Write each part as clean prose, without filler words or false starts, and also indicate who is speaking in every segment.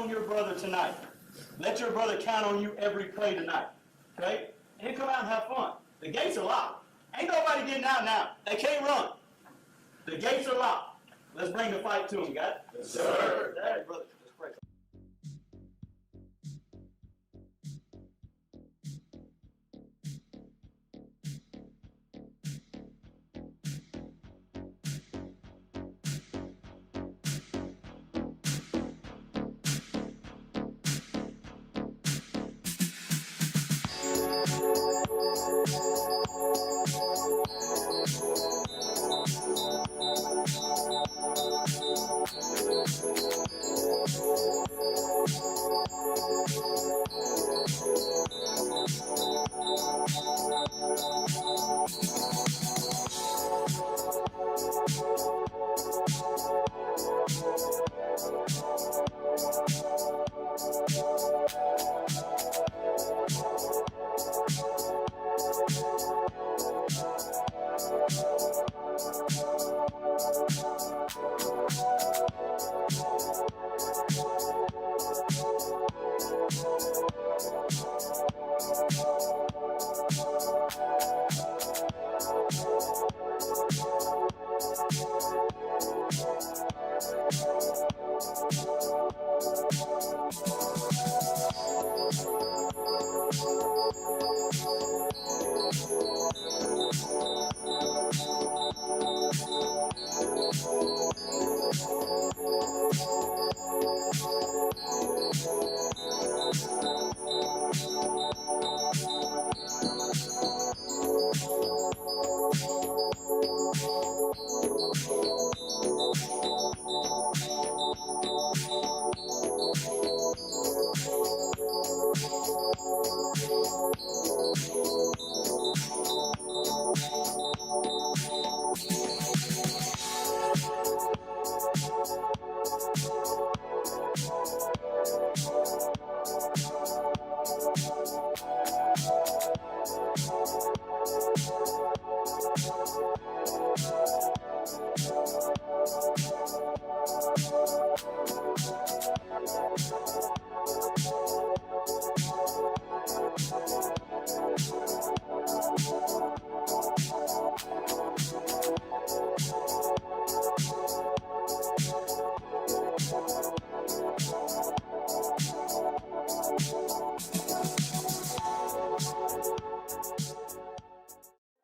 Speaker 1: on your brother tonight. Let your brother count on you every play tonight. Okay? And then come out and have fun. The gates are locked. Ain't nobody getting out now. They can't run. The gates are locked. Let's bring the fight to them, guys. Yes, sir. All right, brother. Let's pray.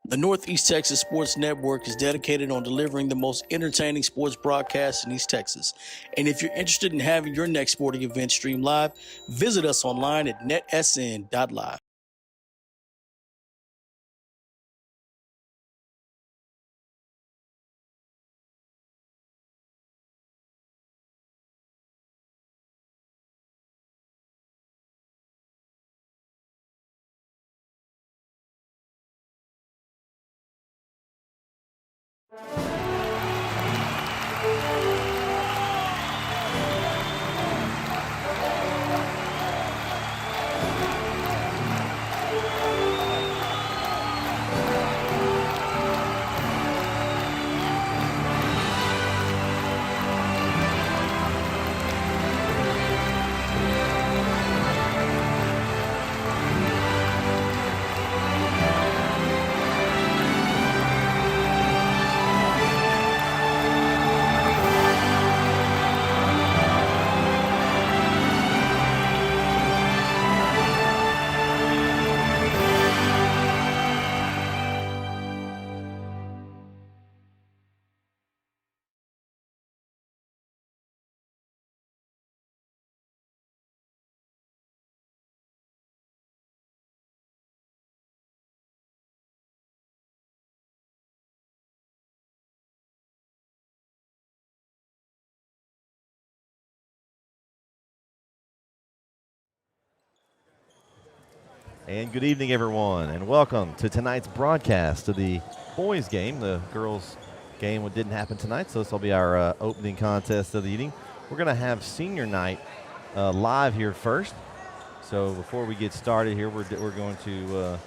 Speaker 2: The Northeast Texas Sports Network is dedicated on delivering the most entertaining sports broadcasts in East Texas. And if you're interested in having your next sporting event streamed live, visit us online at netsn.live.
Speaker 3: And good evening, everyone, and welcome to tonight's broadcast of the boys' game. The girls' game didn't happen tonight, so this will be our opening contest of the evening. We're going to have senior night live here first. So before we get started here, we're going to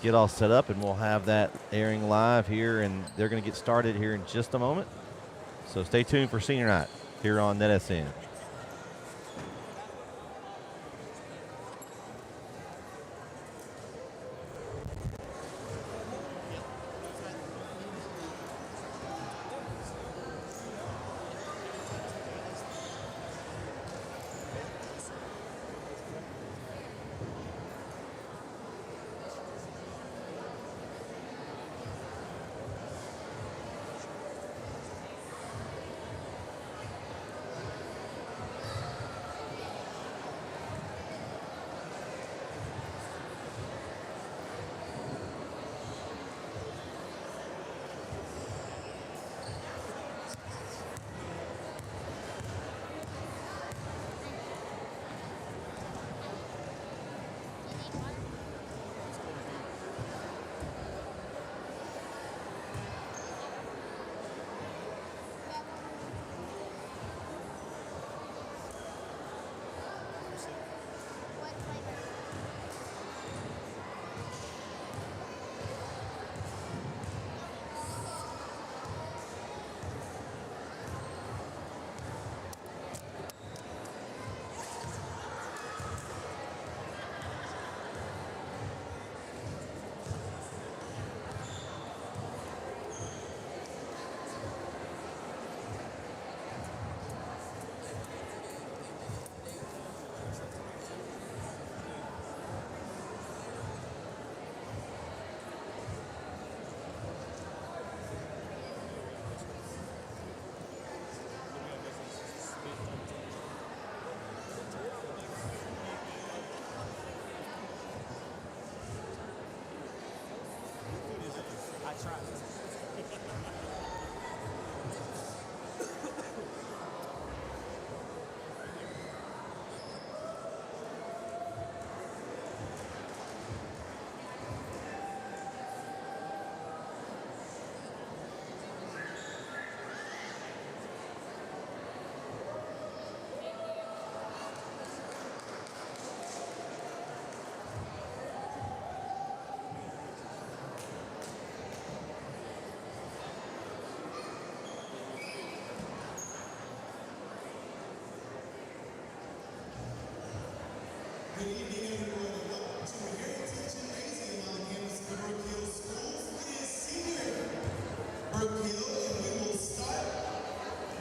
Speaker 3: get all set up, and we'll have that airing live here, and they're going to get started here in just a moment. So stay tuned for senior night here on NetSN.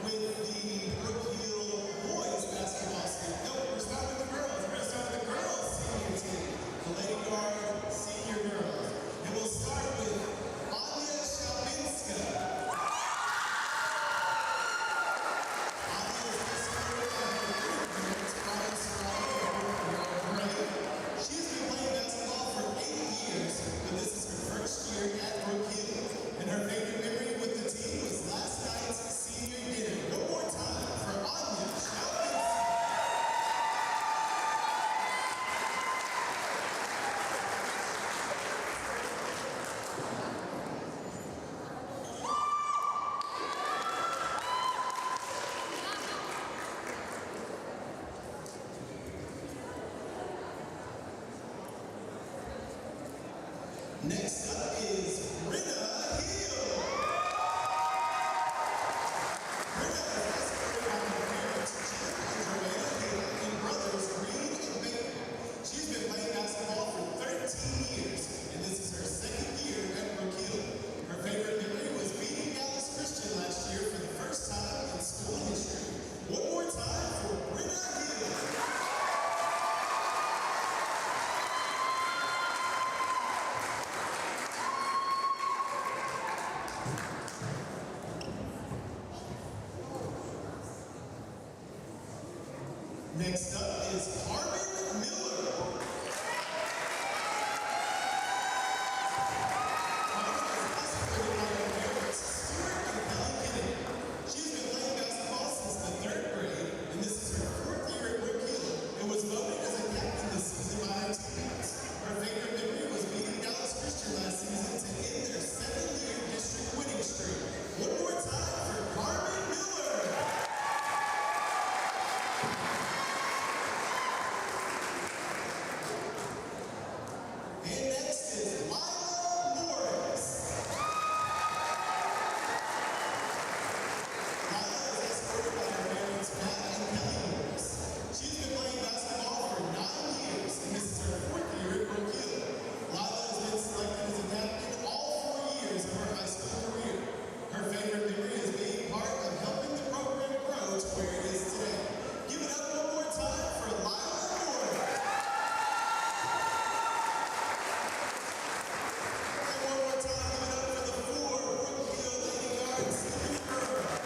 Speaker 4: with the Brook boys basketball team. No, we're starting with the girls. We're going to start with the girls senior team, the Lady Guard senior girls. And we'll start with Anya Shabinska. Anya is the senior She's been playing basketball for 8 years, but this is her first year at Brook Hill. And her favorite memory with the team was last night's senior dinner. One more time for Anya Shabinska. Next up is Britta Hill. Britta is escorted by her parents, Jim and Joanna Hill, and brothers Reed and Baker. She's been playing basketball for 13 years, and this is her second year at Brook Hill. Her favorite memory was beating Dallas Christian last year for the first time in school history. One more time for Britta Hill. Next up is Carmen Miller. Carmen is escorted by her parents, Stuart and Kelly Kennedy. She's been playing basketball since the 3rd grade, and this is her 4th year at Brook Hill, and was voted as a captain this season by her teammates. Her favorite memory was beating Dallas Christian last season to end their 7-year district winning streak. One more time for Carmen Miller. And next is Lila Morris. Lila is escorted by her parents, Matt and Kelly Morris. She's been playing basketball for 9 years, and this is her 4th year at Brook Hill. Lila has been selected as a captain all 4 years of her high school career. Her favorite memory is being part of helping the program grow to where it is today. Give it up one more time for Lila Morris. And one more time, give it up for the 4 Brook Hill Lady Guards senior girls.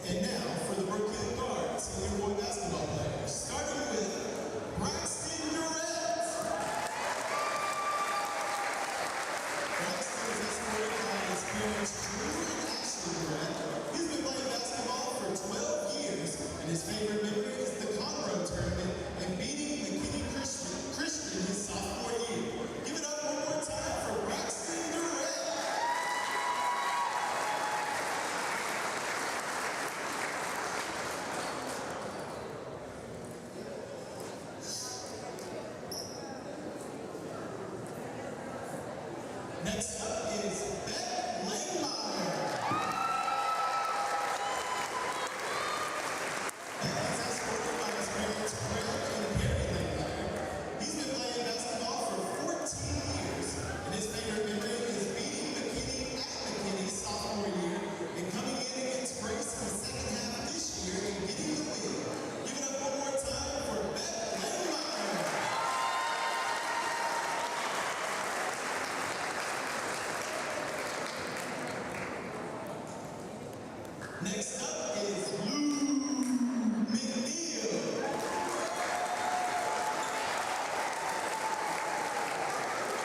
Speaker 4: And now for the Brook Hill Guards senior boy basketball players, starting with Braxton Durrett. Braxton is escorted by his parents, Drew and Ashley Durrett. He's been playing basketball for 12 years, and his favorite memory is the Conroe tournament and beating McKinney Christian his sophomore year. Give it up one more time for Braxton Durrett. Next up is Beth Langmeyer. Beth is escorted by his parents, Fred and Perry Langmeyer. He's been playing basketball for 14 years, and his favorite memory is beating McKinney at McKinney's sophomore year and coming in against Grace in the second half this year and getting the win. Give it up one more time for Beth Langmeyer. Next up is Lou McNeil.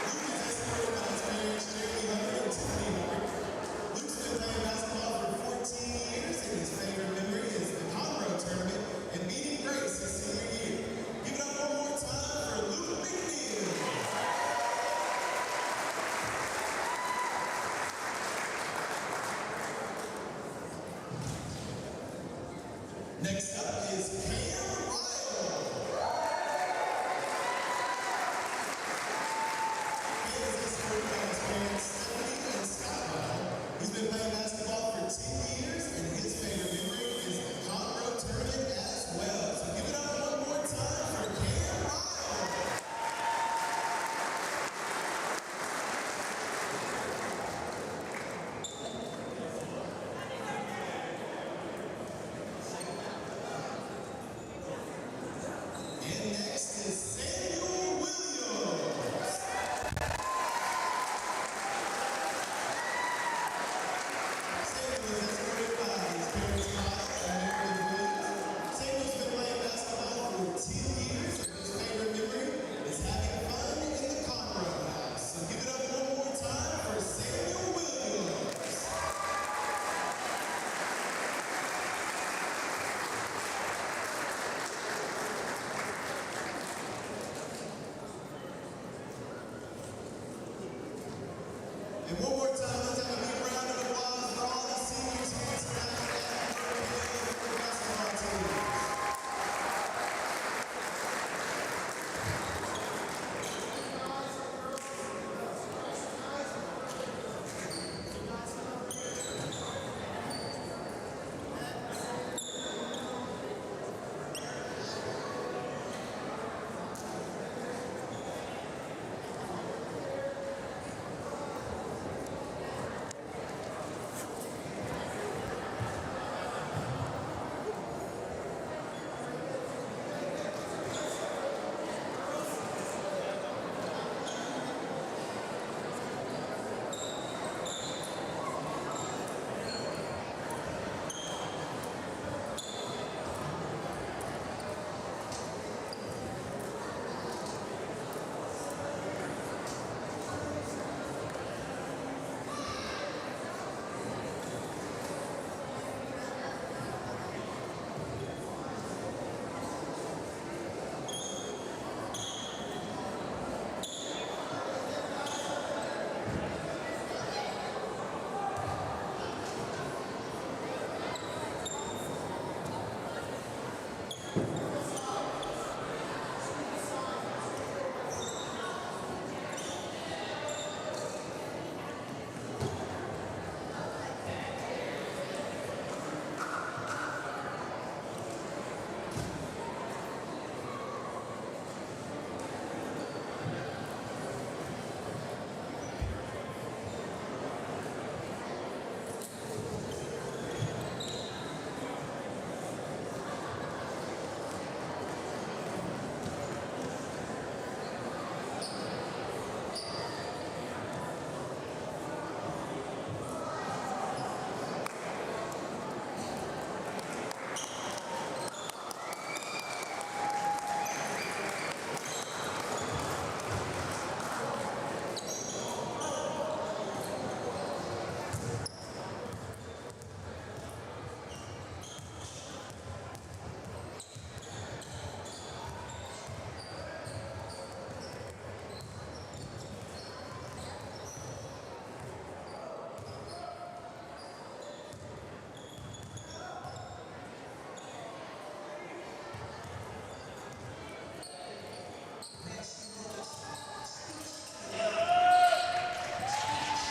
Speaker 4: Luke is escorted by his parents, Jeremy Hubbard and Tiffany Hubbard. Luke's been playing basketball for 14 years, and his favorite memory is the Conroe tournament and beating Grace his senior year. Give it up one more time for Luke McNeil.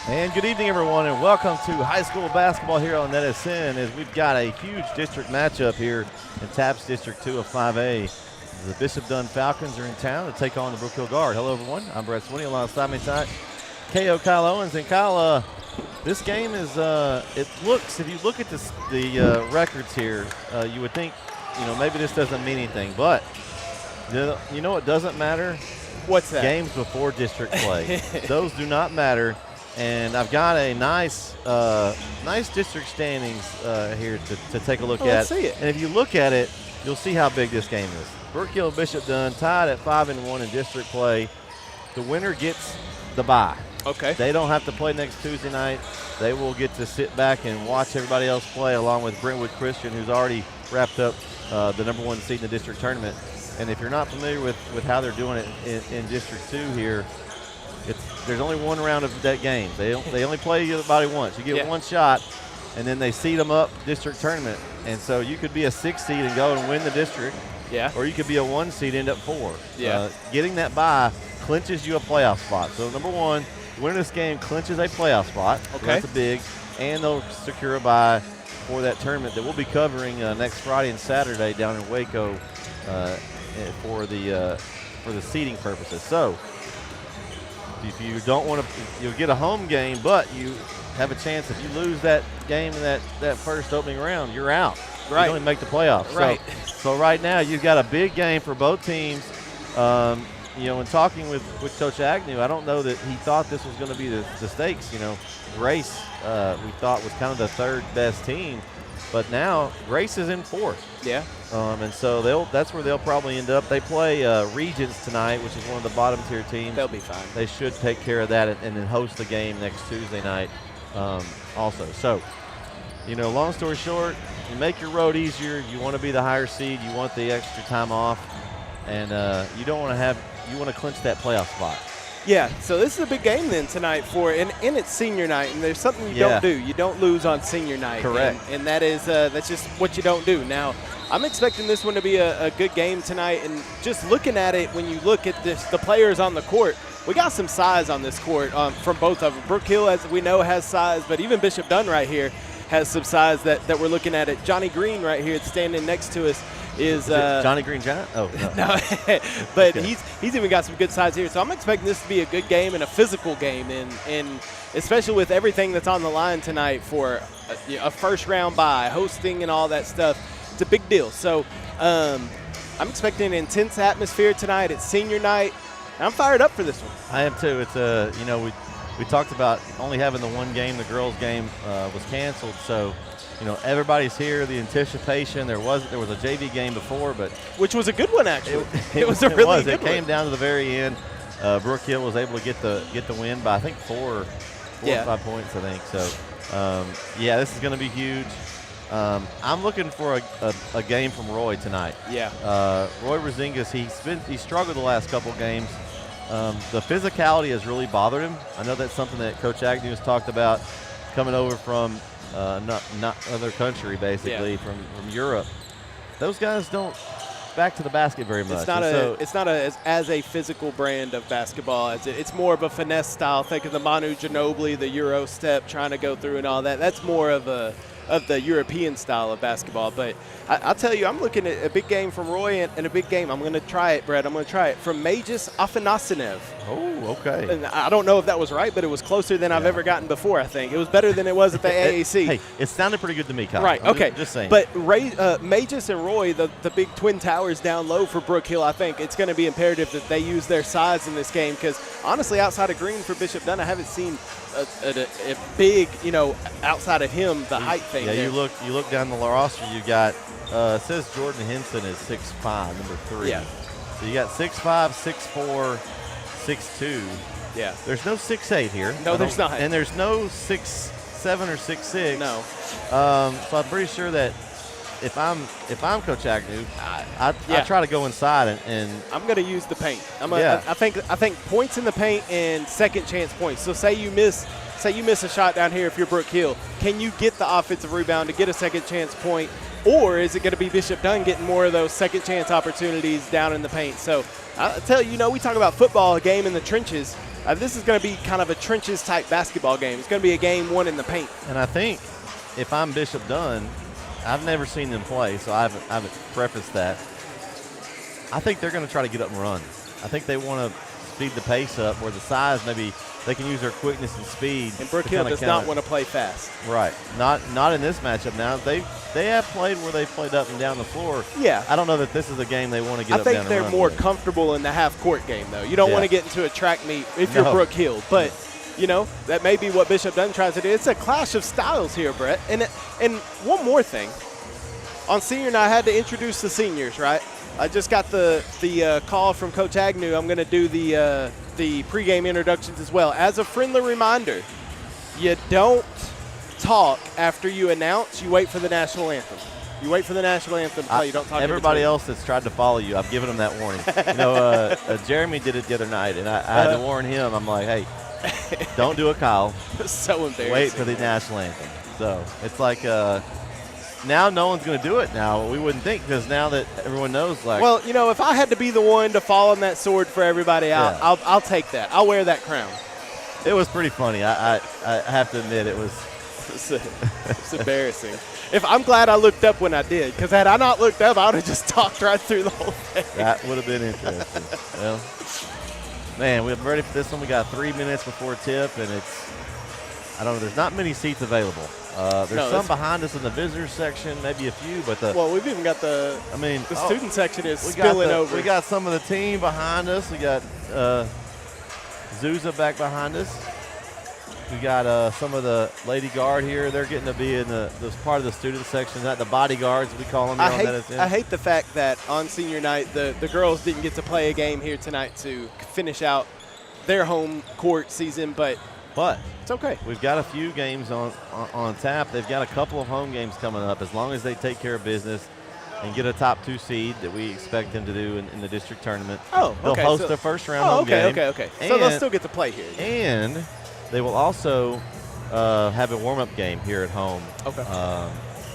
Speaker 3: And good evening, everyone, and welcome to high school basketball here on NSN as we've got a huge district matchup here in TAPS District 2 of 5A. The Bishop Dunne Falcons are in town to take on the Brook Hill Guard. Hello, everyone. I'm Brett Swinney alongside me tonight, KO Kyle Owens. And Kyle, this game is, it looks, if you look at the records here, you would think, maybe this doesn't mean anything. But, you know what doesn't matter?
Speaker 5: What's that?
Speaker 3: Games before district play. Those do not matter. And I've got a nice district standings here to take a look at.
Speaker 5: Let's see it.
Speaker 3: And if you look at it, you'll see how big this game is. Brook Hill, Bishop Dunne tied at 5-1 in district play. The winner gets the bye.
Speaker 5: Okay.
Speaker 3: They don't have to play next Tuesday night. They will get to sit back and watch everybody else play, along with Brentwood Christian, who's already wrapped up the #1 seed in the district tournament. And if you're not familiar with how they're doing it in District 2 here, there's only one round of that game. They only play everybody once. You get one shot, and then they seed them up district tournament. And so you could be a 6 seed and go and win the district.
Speaker 5: Yeah.
Speaker 3: Or you could be a 1 seed and end up 4.
Speaker 5: Yeah.
Speaker 3: Getting that bye clinches you a playoff spot. So number one, winning this game clinches a playoff spot.
Speaker 5: Okay.
Speaker 3: So that's a big, and they'll secure a bye for that tournament that we'll be covering next Friday and Saturday down in Waco for the seeding purposes. So if you don't want to, you'll get a home game, but you have a chance if you lose that game in that first opening round, you're out.
Speaker 5: Right.
Speaker 3: You don't even make the playoffs.
Speaker 5: Right.
Speaker 3: So right now you've got a big game for both teams. In talking with Coach Agnew, I don't know that he thought this was going to be the stakes. Grace we thought was kind of the third best team, but now Grace is in 4th.
Speaker 5: Yeah.
Speaker 3: And so that's where they'll probably end up. They play Regents tonight, which is one of the bottom tier teams.
Speaker 5: They'll be fine.
Speaker 3: They should take care of that and then host the game next Tuesday night also. So, long story short, you make your road easier. You want to be the higher seed. You want the extra time off. And you want to clinch that playoff spot.
Speaker 5: Yeah, so this is a big game then tonight and it's senior night, and there's something you don't do. You don't lose on senior night.
Speaker 3: Correct.
Speaker 5: And that is that's just what you don't do. Now, I'm expecting this one to be a good game tonight, and just looking at it, when you look at the players on the court, we got some size on this court from both of them. Brook Hill, as we know, has size, but even Bishop Dunne right here has some size that we're looking at it. Johnny Green right here standing next to us is
Speaker 3: Johnny Green Giant? Oh, no.
Speaker 5: no. But
Speaker 3: Okay.
Speaker 5: he's even got some good size here. So I'm expecting this to be a good game and a physical game, and especially with everything that's on the line tonight for a first round bye, hosting and all that stuff. It's a big deal. So I'm expecting an intense atmosphere tonight. It's senior night, and I'm fired up for this one.
Speaker 3: I am too. It's we talked about only having the one game. The girls' game was canceled, so everybody's here. The anticipation. There was a JV game before, but
Speaker 5: Which was a good one, actually. It was a really good
Speaker 3: It came
Speaker 5: one.
Speaker 3: down to the very end. Brook Hill was able to get the win by I think 4 or 5 points. I think so. This is going to be huge. I'm looking for a game from Roy tonight.
Speaker 5: Yeah.
Speaker 3: Roy Razingas, he's struggled the last couple games. The physicality has really bothered him. I know that's something that Coach Agnew has talked about, coming over from not other country, basically from Europe. Those guys don't back to the basket very much.
Speaker 5: It's not as a physical brand of basketball. It's more of a finesse style. Think of the Manu Ginobili, the Euro step, trying to go through and all that. That's more of the European style of basketball. But I'll tell you, I'm looking at a big game from Roy and a big game. I'm going to try it, Brett. I'm going to try it from Majis Afanasiev.
Speaker 3: Oh, okay.
Speaker 5: And I don't know if that was right, but it was closer than I've ever gotten before, I think. It was better than it was at the AAC.
Speaker 3: Hey, it sounded pretty good to me, Kyle.
Speaker 5: Right,
Speaker 3: I'm
Speaker 5: okay.
Speaker 3: Just saying.
Speaker 5: But Majis and Roy, the big twin towers down low for Brook Hill, I think it's going to be imperative that they use their size in this game because, honestly, outside of Green for Bishop Dunne, I haven't seen a big, outside of him, the height thing.
Speaker 3: Yeah,
Speaker 5: there.
Speaker 3: you look down the roster, you got it says Jordan Henson is 6'5", number 3.
Speaker 5: Yeah.
Speaker 3: So you got 6'5", 6'4", 6'2".
Speaker 5: Yeah.
Speaker 3: There's no 6'8" here.
Speaker 5: No, there's not.
Speaker 3: And there's no 6'7" or 6'6".
Speaker 5: No.
Speaker 3: So I'm pretty sure that if I'm Coach Agnew, I try to go inside and
Speaker 5: I'm going to use the paint. I think points in the paint and second chance points. So say you miss a shot down here if you're Brook Hill. Can you get the offensive rebound to get a second chance point? Or is it going to be Bishop Dunne getting more of those second chance opportunities down in the paint? So I'll tell you, we talk about football, a game in the trenches. This is going to be kind of a trenches type basketball game. It's going to be a game won in the paint.
Speaker 3: And I think if I'm Bishop Dunne, I've never seen them play, so I haven't prefaced that. I think they're going to try to get up and run. I think they want to speed the pace up where the size maybe they can use their quickness and speed.
Speaker 5: And Brook Hill does not want to play fast.
Speaker 3: Right. Not in this matchup now. They have played where they played up and down the floor.
Speaker 5: Yeah.
Speaker 3: I don't know that this is a game they want to get up and down
Speaker 5: I think they're more comfortable in the half-court game, though. You don't want to get into a track meet if you're Brook Hill. But, you know, that may be what Bishop Dunne tries to do. It's a clash of styles here, Brett. And one more thing. On senior night, I had to introduce the seniors, right? I just got the call from Coach Agnew. I'm going to do the pregame introductions as well. As a friendly reminder, you don't talk after you announce. You wait for the national anthem. You wait for the national anthem to play. You don't talk.
Speaker 3: Everybody else that's tried to follow you, I've given them that warning. You know, Jeremy did it the other night, and I had to warn him. I'm like, hey, don't do it, Kyle.
Speaker 5: So embarrassing.
Speaker 3: Wait for the national anthem. So it's like now no one's going to do it now. We wouldn't think, because now that everyone knows, like.
Speaker 5: Well, you know, if I had to be the one to fall on that sword for everybody out,
Speaker 3: Yeah.
Speaker 5: I'll take that. I'll wear that crown.
Speaker 3: It was pretty funny. I have to admit, it was.
Speaker 5: It's embarrassing. I'm glad I looked up when I did, because had I not looked up, I would have just talked right through the whole thing.
Speaker 3: That would have been interesting. Well, man, we're ready for this one. We got 3 minutes before tip, and I don't know, there's not many seats available. There's some behind us in the visitors section, maybe a few, but
Speaker 5: well, we've even got the student section is spilling over.
Speaker 3: We got some of the team behind us. We got Zuza back behind us. We got some of the Lady Guard here. They're getting to be in this part of the student section, not the bodyguards we call them.
Speaker 5: I hate the fact that on senior night the girls didn't get to play a game here tonight to finish out their home court season, but it's okay.
Speaker 3: We've got a few games on tap. They've got a couple of home games coming up. As long as they take care of business and get a top 2 seed that we expect them to do in the district tournament, they'll host their first round home game.
Speaker 5: Okay. So they'll still get to play here.
Speaker 3: And they will also have a warm-up game here at home.
Speaker 5: Okay.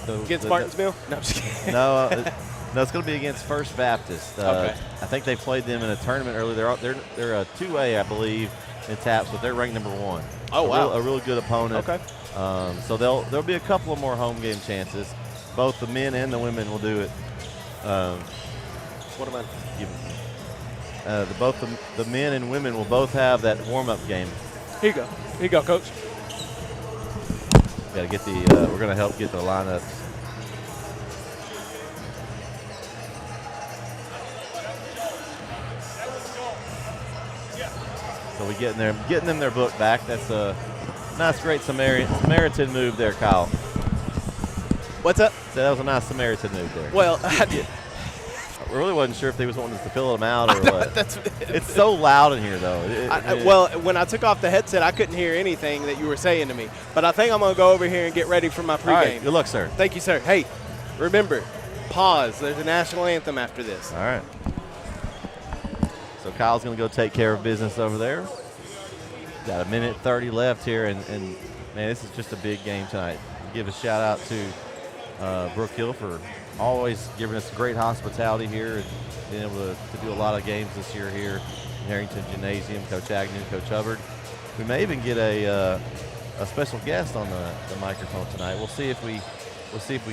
Speaker 5: Against Martinsville? No, I'm just kidding.
Speaker 3: No, it's going to be against First Baptist.
Speaker 5: Okay.
Speaker 3: I think they played them in a tournament earlier. They're a 2A, I believe, in TAPS, but they're ranked number 1.
Speaker 5: Oh, wow.
Speaker 3: A real good opponent.
Speaker 5: Okay.
Speaker 3: So there'll be a couple of more home game chances. Both the men and the women will do it.
Speaker 5: What am I giving?
Speaker 3: Both the men and women will both have that warm-up game.
Speaker 5: Here you go, Coach.
Speaker 3: Got to get we're going to help get the lineups. So we getting them their book back. That's a nice, great Samaritan move there, Kyle.
Speaker 5: What's up?
Speaker 3: So that was a nice Samaritan move there.
Speaker 5: Well,
Speaker 3: I really wasn't sure if they was wanting us to fill them out or what. It's so loud in here, though.
Speaker 5: Well, when I took off the headset, I couldn't hear anything that you were saying to me. But I think I'm going to go over here and get ready for my pregame.
Speaker 3: All right, good luck, sir.
Speaker 5: Thank you, sir. Hey, remember, pause. There's a national anthem after this.
Speaker 3: All right. So Kyle's going to go take care of business over there. Got 1:30 left here, and man, this is just a big game tonight. Give a shout-out to Brook Hill for always giving us great hospitality here and being able to do a lot of games this year here in Harrington Gymnasium. Coach Agnew, Coach Hubbard. We may even get a special guest on the microphone tonight. We'll see if we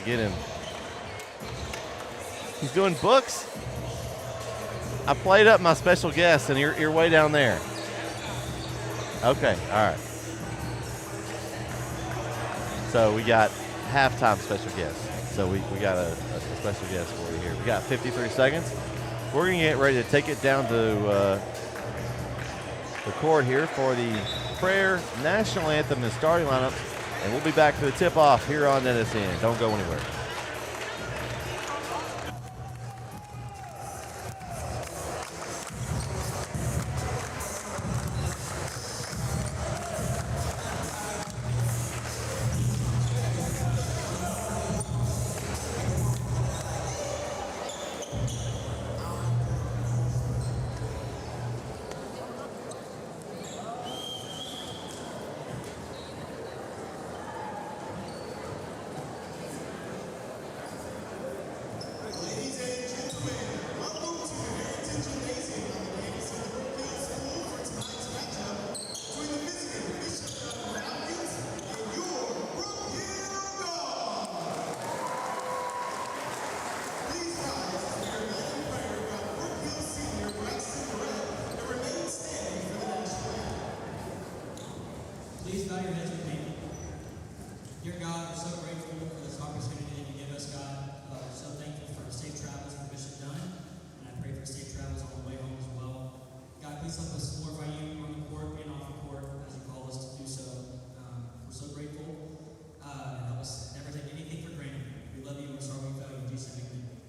Speaker 3: get him. He's doing books. I played up my special guest, and you're way down there. Okay, all right. So we got halftime special guest. So we got a special guest for you here. We got 53 seconds. We're going to get ready to take it down to the court here for the prayer, national anthem, and starting lineups. And we'll be back for the tip-off here on NSN. Don't go anywhere.
Speaker 6: bow your heads with me. Dear God, we're so grateful for this opportunity that you give us, God. We're so thankful for safe travels for Bishop Dunne, and I pray for safe travels on the way home as well. God, please help us glorify you on the court and off the court as you call us to do so. We're so grateful, and help us never take anything for granted. We love you and we're sorry we failed you. In Jesus' name, amen.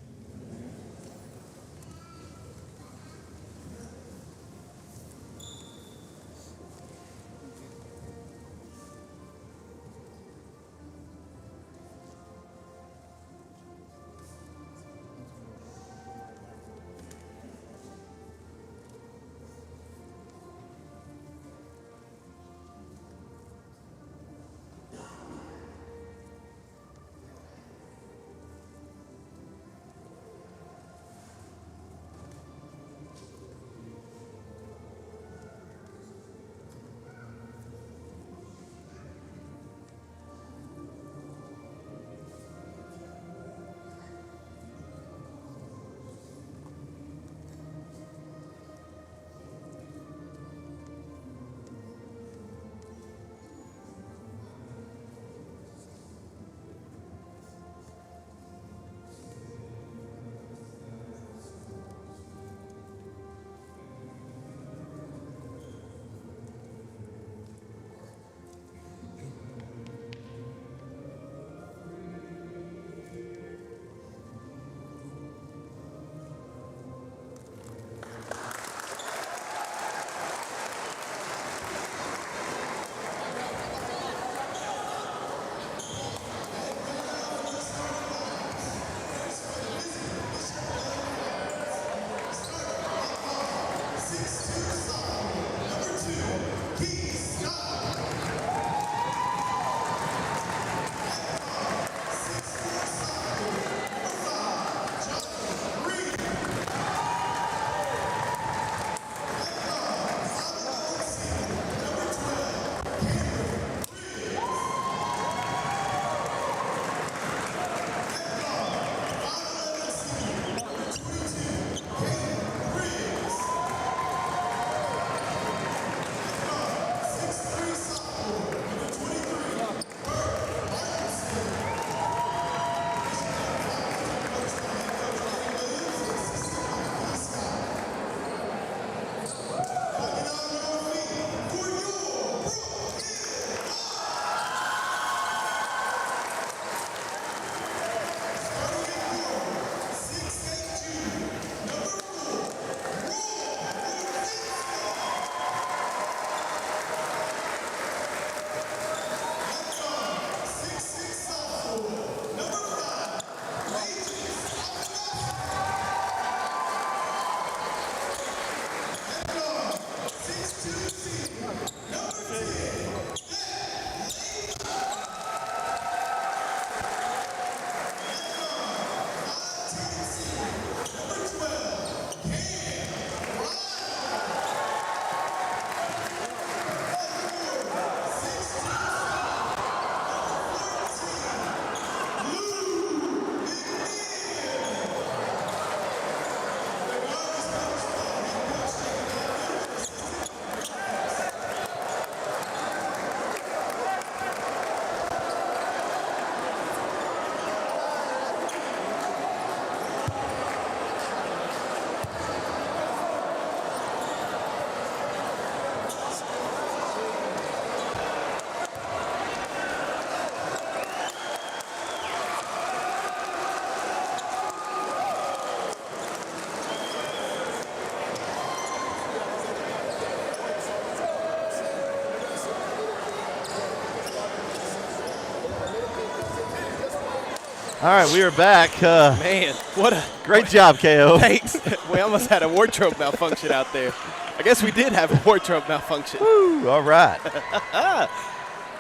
Speaker 3: All right, we are back.
Speaker 5: Man, what a
Speaker 3: Great job, KO.
Speaker 5: thanks. We almost had a wardrobe malfunction out there. I guess we did have a wardrobe malfunction.
Speaker 3: Woo, all right.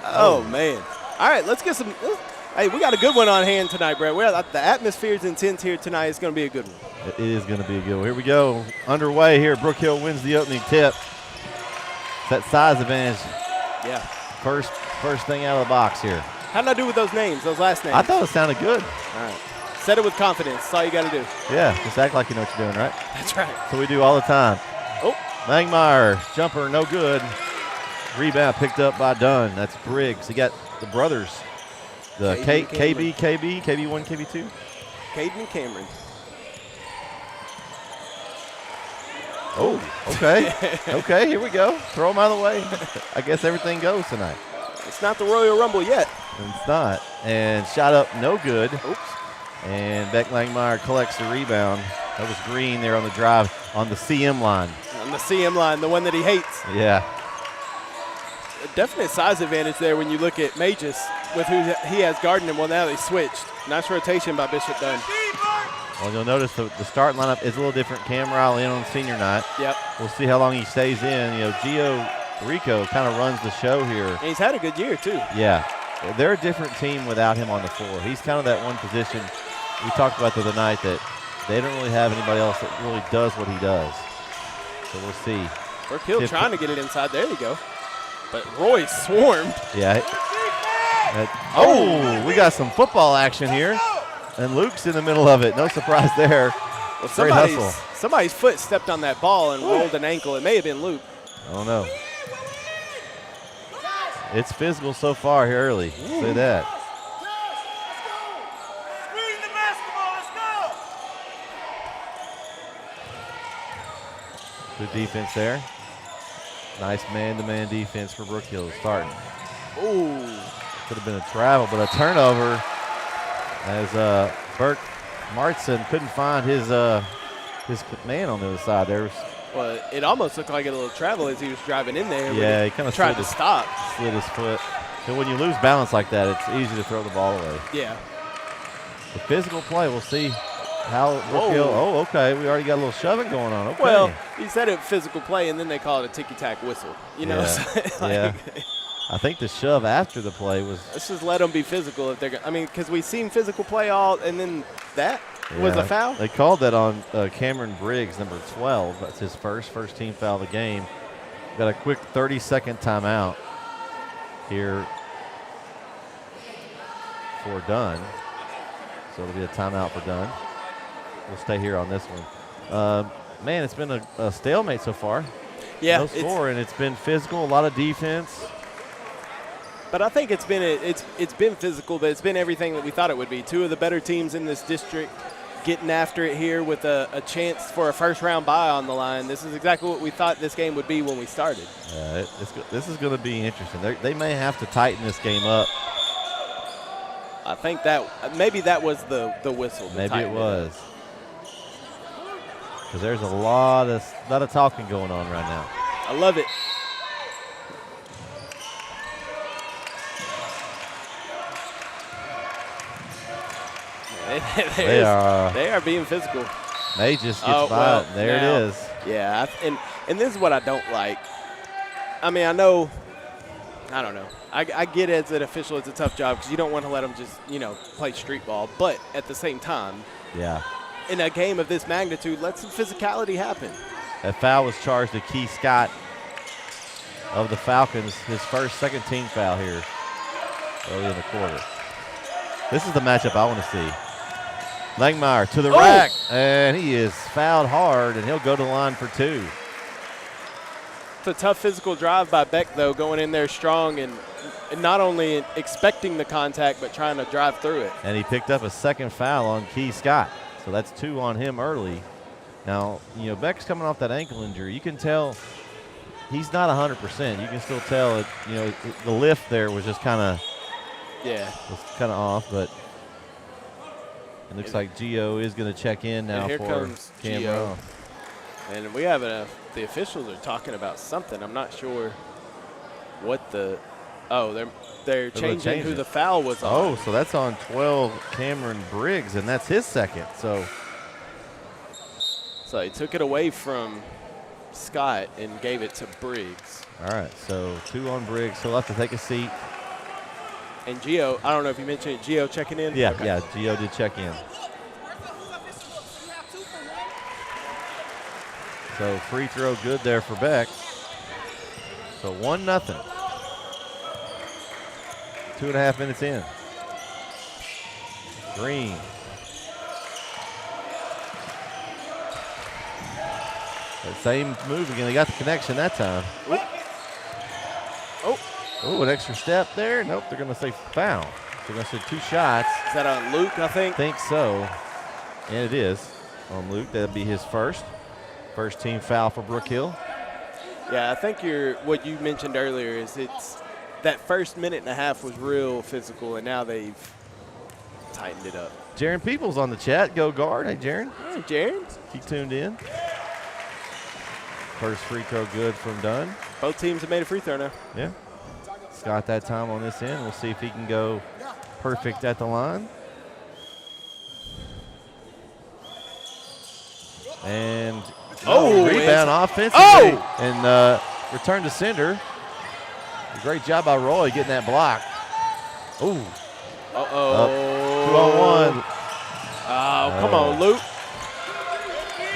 Speaker 5: Oh, man. All right, let's get some. Hey, we got a good one on hand tonight, Brett. The atmosphere is intense here tonight. It's going to be a good one.
Speaker 3: It is going to be a good one. Here we go. Underway here. Brook Hill wins the opening tip. It's that size advantage.
Speaker 5: Yeah.
Speaker 3: First thing out of the box here.
Speaker 5: How did I do with those names, those last names?
Speaker 3: I thought it sounded good.
Speaker 5: All right. Said it with confidence. That's all you got to do.
Speaker 3: Yeah, just act like you know what you're doing, right?
Speaker 5: That's right.
Speaker 3: So we do all the time.
Speaker 5: Oh.
Speaker 3: Langmeyer, jumper, no good. Rebound picked up by Dunne. That's Briggs. He got the brothers. The KB1, KB2.
Speaker 5: Caden and Cameron.
Speaker 3: Oh, okay. Okay, here we go. Throw them out of the way. I guess everything goes tonight.
Speaker 5: It's not the Royal Rumble yet.
Speaker 3: It's not. And shot up, no good.
Speaker 5: Oops.
Speaker 3: And Beck Langmeyer collects the rebound. That was Green there on the drive on the CM line.
Speaker 5: On the CM line, the one that he hates.
Speaker 3: Yeah.
Speaker 5: A definite size advantage there when you look at Magus with who he has guarding him. Well, now they switched. Nice rotation by Bishop Dunne.
Speaker 3: Well, you'll notice the starting lineup is a little different. Cam Riley in on senior night.
Speaker 5: Yep.
Speaker 3: We'll see how long he stays in. Gio Rico kind of runs the show here.
Speaker 5: And he's had a good year, too.
Speaker 3: Yeah. They're a different team without him on the floor. He's kind of that one position we talked about the other night that they don't really have anybody else that really does what he does. So we'll see.
Speaker 5: Brook Hill trying to get it inside. There you go. But Roy swarmed.
Speaker 3: Yeah. We got some football action here. And Luke's in the middle of it. No surprise there.
Speaker 5: Well,
Speaker 3: Great hustle.
Speaker 5: somebody's foot stepped on that ball and rolled an ankle. It may have been Luke.
Speaker 3: I don't know. It's physical so far here early. Say that. Good defense there. Nice man-to-man defense for Brook Hill starting.
Speaker 5: Ooh.
Speaker 3: Could have been a travel, but a turnover as Burke Martson couldn't find his man on the other side.
Speaker 5: Well, it almost looked like a little travel as he was driving in there.
Speaker 3: Yeah, he kind of
Speaker 5: tried to stop.
Speaker 3: Slid his foot. And when you lose balance like that, it's easy to throw the ball away.
Speaker 5: Yeah.
Speaker 3: The physical play, we'll see how Brook Hill. Oh, okay. We already got a little shoving going on. Okay.
Speaker 5: Well, he said it physical play, and then they call it a ticky-tack whistle.
Speaker 3: Yeah.
Speaker 5: So,
Speaker 3: yeah. I think the shove after the play was.
Speaker 5: Let's just let them be physical if they're going. I mean, because we've seen physical play all, and then that was a foul.
Speaker 3: They called that on Cameron Briggs, number 12. That's his first team foul of the game. Got a quick 30-second timeout here for Dunne. So it'll be a timeout for Dunne. We'll stay here on this one. Man, it's been a stalemate so far.
Speaker 5: Yeah,
Speaker 3: no score, and it's been physical, a lot of defense.
Speaker 5: But I think it's been physical, but it's been everything that we thought it would be. Two of the better teams in this district getting after it here with a chance for a first-round bye on the line. This is exactly what we thought this game would be when we started.
Speaker 3: This is going to be interesting. They may have to tighten this game up.
Speaker 5: I think that maybe that was the whistle.
Speaker 3: Maybe it was. Because there's a lot of talking going on right now.
Speaker 5: I love it. They are being physical.
Speaker 3: They just gets by it. There it is.
Speaker 5: Yeah, and this is what I don't like. I mean, I don't know. I get it as an official, it's a tough job because you don't want to let them just, play street ball. But at the same time,
Speaker 3: yeah,
Speaker 5: in a game of this magnitude, let some physicality happen.
Speaker 3: That foul was charged to Keith Scott of the Falcons, his second team foul here early in the quarter. This is the matchup I want to see. Langmeyer to the rack, and he is fouled hard, and he'll go to the line for two.
Speaker 5: It's a tough physical drive by Beck, though, going in there strong and not only expecting the contact but trying to drive through it.
Speaker 3: And he picked up a second foul on Keith Scott, so that's two on him early. Now, Beck's coming off that ankle injury. You can tell he's not 100%. You can still tell it. The lift there was just kind of off, but it looks like Gio is going to check in now
Speaker 5: here
Speaker 3: for
Speaker 5: comes
Speaker 3: Gio.
Speaker 5: And we have the officials are talking about something. I'm not sure what they're changing who the foul was on.
Speaker 3: Oh, so that's on 12 Cameron Briggs, and that's his second. So
Speaker 5: he took it away from Scott and gave it to Briggs.
Speaker 3: All right, so two on Briggs. He'll have to take a seat.
Speaker 5: And Gio, I don't know if you mentioned it, Gio checking in?
Speaker 3: Yeah,
Speaker 5: okay.
Speaker 3: yeah, Gio did check in. So free throw good there for Beck. So 1-0. 2.5 minutes in. Green. That same move again. They got the connection that time. Oh, an extra step there. Nope, they're going to say foul. They're going to say 2 shots.
Speaker 5: Is that on Luke, I think?
Speaker 3: Think so. And it is on Luke. That'll be his first team foul for Brook Hill.
Speaker 5: Yeah, I think what you mentioned earlier is it's that first minute and a half was real physical, and now they've tightened it up.
Speaker 3: Jaron Peoples on the chat. Go guard. Hey, Jaron.
Speaker 5: Hey, Jaron.
Speaker 3: Keep tuned in. First free throw good from Dunne.
Speaker 5: Both teams have made a free throw now.
Speaker 3: Yeah. Scott that time on this end. We'll see if he can go perfect at the line. And rebound offensively.
Speaker 5: Oh!
Speaker 3: And return to sender. Great job by Roy getting that block. Ooh.
Speaker 5: Uh-oh.
Speaker 3: 2-on-1.
Speaker 5: Oh, come on, Luke.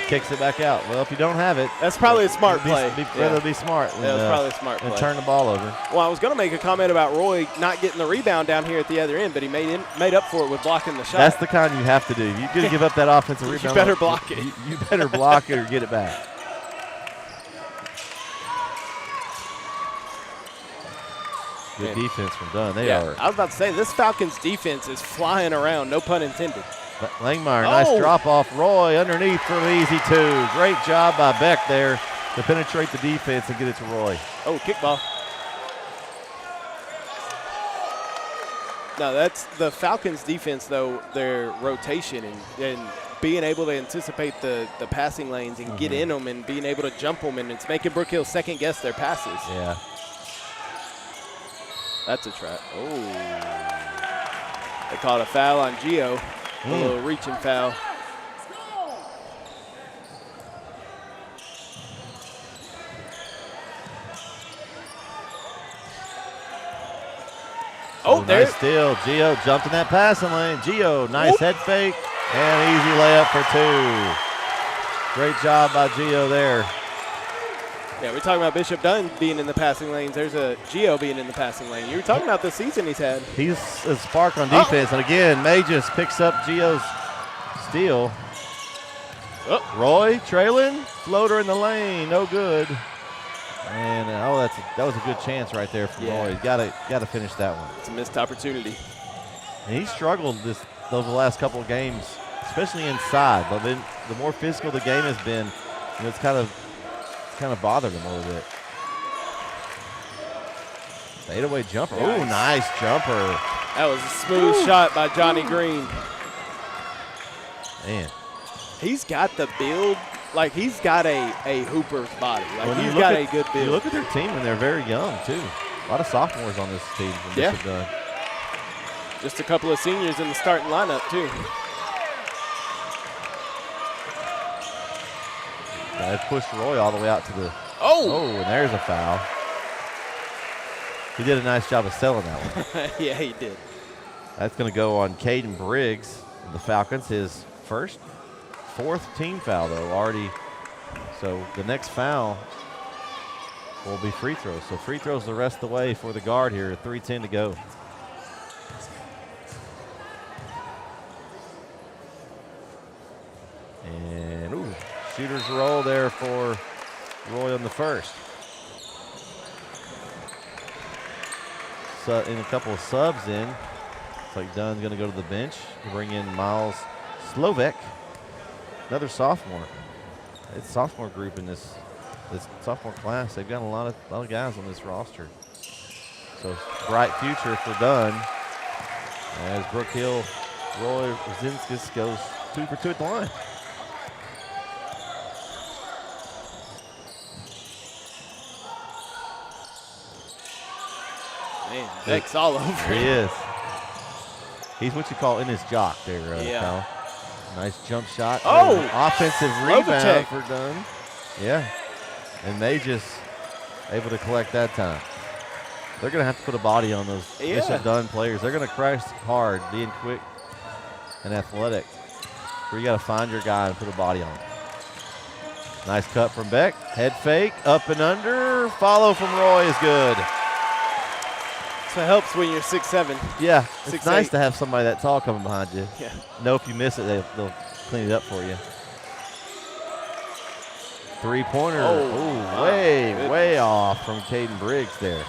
Speaker 3: Kicks it back out. Well, if you don't have it.
Speaker 5: That's probably a smart play.
Speaker 3: Rather be smart.
Speaker 5: Yeah, that's probably a smart play.
Speaker 3: And turn the ball over.
Speaker 5: Well, I was going to make a comment about Roy not getting the rebound down here at the other end, but he made up for it with blocking the shot.
Speaker 3: That's the kind you have to do. You're going to give up that offensive rebound.
Speaker 5: You better block it.
Speaker 3: You better block it or get it back. Good defense from Dunne. They are.
Speaker 5: I was about to say, this Falcons defense is flying around, no pun intended.
Speaker 3: Langmeyer, nice drop off. Roy underneath for an easy 2. Great job by Beck there to penetrate the defense and get it to Roy.
Speaker 5: Oh, kickball. No, that's the Falcons defense, though, their rotation and being able to anticipate the passing lanes and get in them and being able to jump them, and it's making Brook Hill second guess their passes.
Speaker 3: Yeah.
Speaker 5: That's a trap. Oh. They called a foul on Gio. A little reaching foul. Oh, there.
Speaker 3: Nice steal. Gio jumped in that passing lane. Gio, nice head fake and easy layup for 2. Great job by Gio there.
Speaker 5: Yeah, we're talking about Bishop Dunne being in the passing lanes. There's a Gio being in the passing lane. You were talking about the season he's had.
Speaker 3: He's a spark on defense. And again, May just picks up Gio's steal. Roy trailing. Floater in the lane. No good. And that was a good chance right there from Roy. He's got to finish that one.
Speaker 5: It's a missed opportunity.
Speaker 3: And he struggled those last couple of games, especially inside. But then the more physical the game has been, it's kind of bothered him a little bit. Fadeaway jumper. Oh, nice jumper.
Speaker 5: That was a smooth shot by Johnny Green.
Speaker 3: Man.
Speaker 5: He's got the build. Like, he's got a hooper's body. Like, he's got a good build.
Speaker 3: You look at their team, and they're very young, too. A lot of sophomores on this team from Bishop Dunne.
Speaker 5: Just a couple of seniors in the starting lineup, too.
Speaker 3: They pushed Roy all the way out to the – and there's a foul. He did a nice job of selling that one.
Speaker 5: Yeah, he did.
Speaker 3: That's going to go on Caden Briggs of the Falcons, his fourth team foul, though, already. So the next foul will be free throws. So free throws the rest of the way for the guard here, 3:10 to go. And, shooter's roll there for Roy on the first. So, in a couple of subs in. Looks like Dunne's going to go to the bench to bring in Miles Slovek, another sophomore. It's sophomore group in this sophomore class. They've got a lot of guys on this roster. So bright future for Dunne as Brook Hill, Roy Rzinskis goes 2 for 2 at the line.
Speaker 5: Man, Beck's all over him.
Speaker 3: He is. He's what you call in his jock there, Kyle. Nice jump shot. Offensive rebound for Dunne. Yeah. And they just able to collect that time. They're going to have to put a body on those Bishop Dunne players. They're going to crash hard, being quick and athletic. Where you got to find your guy and put a body on him. Nice cut from Beck. Head fake, up and under. Follow from Roy is good.
Speaker 5: So it helps when you're 6'7".
Speaker 3: Yeah, it's nice to have somebody that tall coming behind you.
Speaker 5: Yeah.
Speaker 3: Know if you miss it, they'll clean it up for you. Three-pointer. Way off from Caden Briggs there.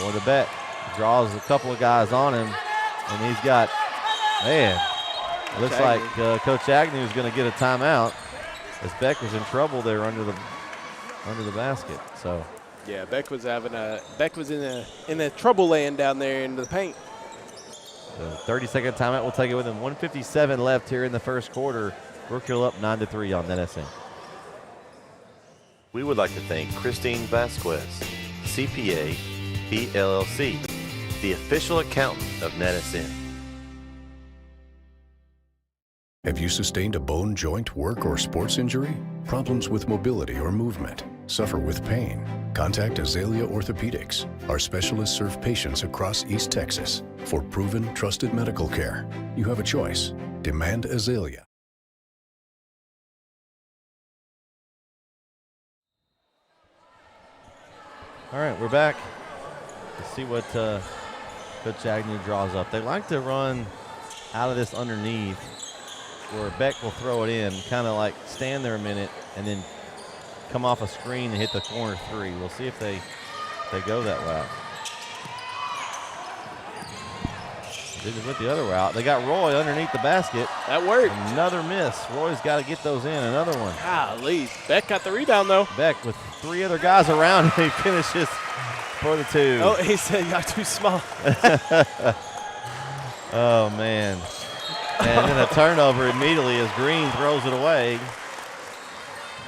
Speaker 3: Going to Beck. Draws a couple of guys on him, and he's got, man, it looks like Coach Agnew is going to get a timeout as Beck was in trouble there under the basket. So
Speaker 5: yeah, Beck was in a trouble laying down there into the paint.
Speaker 3: the 30-second timeout will take it with him. 1:57 left here in the first quarter. Brook Hill up 9-3 on NSN.
Speaker 7: We would like to thank Christine Vasquez, CPA, PLLC, the official accountant of NetSN.
Speaker 8: Have you sustained a bone, joint, work, or sports injury? Problems with mobility or movement? Suffer with pain? Contact Azalea Orthopedics. Our specialists serve patients across East Texas. For proven, trusted medical care, you have a choice. Demand Azalea.
Speaker 3: All right, we're back. Let's see what Coach Agnew draws up. They like to run out of this underneath where Beck will throw it in, kind of like stand there a minute and then come off a screen and hit the corner three. We'll see if they go that route. They just went the other route. They got Roy underneath the basket.
Speaker 5: That worked.
Speaker 3: Another miss. Roy's got to get those in. Another one.
Speaker 5: Golly. Beck got the rebound, though.
Speaker 3: Beck with three other guys around him. He finishes for the two.
Speaker 5: Oh, he said you're too small.
Speaker 3: Oh, man. And then a turnover immediately as Green throws it away.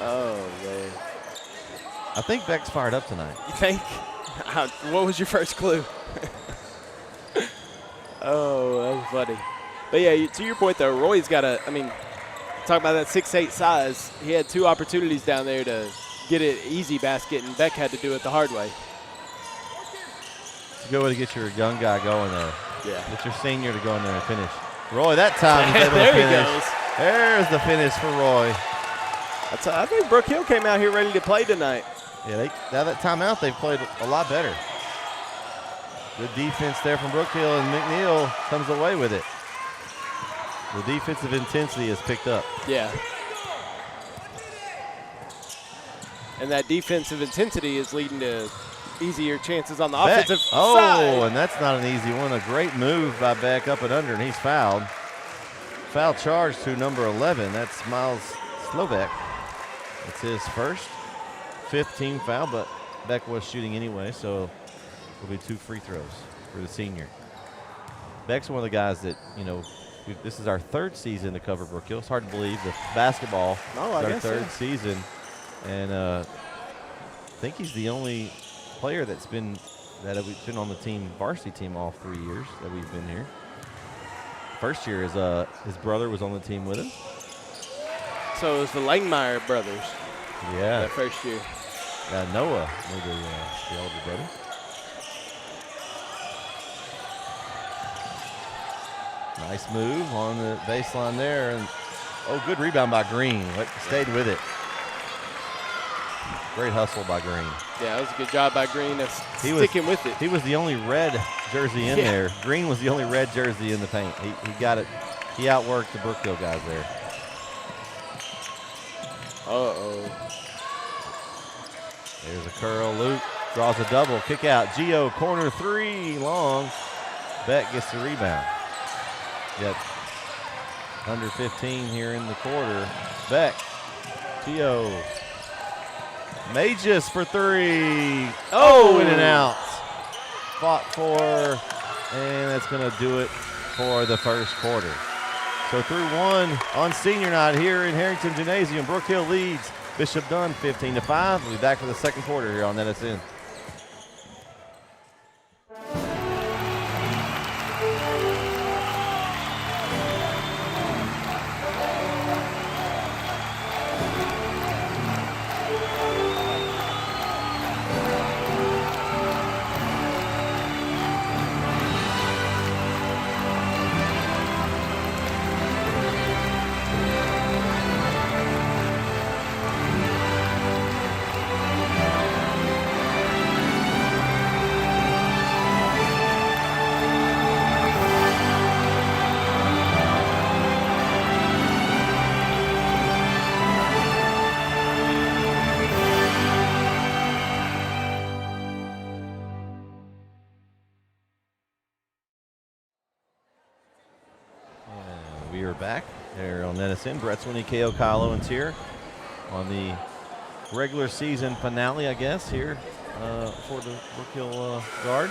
Speaker 5: Oh, man.
Speaker 3: I think Beck's fired up tonight.
Speaker 5: You think? What was your first clue? Oh, that was funny. But, yeah, to your point, though, Roy's got talk about that 6'8" size. He had two opportunities down there to get an easy basket, and Beck had to do it the hard way.
Speaker 3: It's a good way to get your young guy going there.
Speaker 5: Yeah.
Speaker 3: Get your senior to go in there and finish. Roy, that time he's able
Speaker 5: There
Speaker 3: to
Speaker 5: he
Speaker 3: finish.
Speaker 5: goes.
Speaker 3: There's the finish for Roy.
Speaker 5: I think Brook Hill came out here ready to play tonight.
Speaker 3: Yeah, now that timeout, they've played a lot better. Good defense there from Brook Hill, and McNeil comes away with it. The defensive intensity has picked up.
Speaker 5: Yeah. And that defensive intensity is leading to easier chances on the offensive side.
Speaker 3: And that's not an easy one. A great move by Beck up and under, and he's fouled. Foul charge to number 11. That's Miles Slovak. It's his first 15 foul, but Beck was shooting anyway, so it'll be 2 free throws for the senior. Beck's one of the guys that, this is our third season to cover Brook Hill. It's hard to believe. The basketball is our third season. And I think he's the only player that's been on the team, varsity team, all 3 years that we've been here. First year, his brother was on the team with him.
Speaker 5: So it was the Langmeyer brothers.
Speaker 3: Yeah.
Speaker 5: That first year.
Speaker 3: Noah, maybe the older brother. Nice move on the baseline there. And good rebound by Green. Stayed with it. Great hustle by Green.
Speaker 5: Yeah, that was a good job by Green of sticking with it.
Speaker 3: He was the only red jersey in there. Green was the only red jersey in the paint. He got it. He outworked the Brook Hill guys there.
Speaker 5: Uh-oh.
Speaker 3: There's a curl. Luke draws a double. Kick out. Gio, corner three, long. Beck gets the rebound. Yep. Under 15 here in the quarter. Beck. Gio. Magus for three. Oh, in and out. Fought for, and that's going to do it for the first quarter. So through one on senior night here in Harrington Gymnasium, Brook Hill leads Bishop Dunne 15-5. We'll be back for the second quarter here on NSN. you're back there on Edison. Brett Swinney, K.O. Kyle Owens here on the regular season finale, I guess, here for the Brook Hill Guard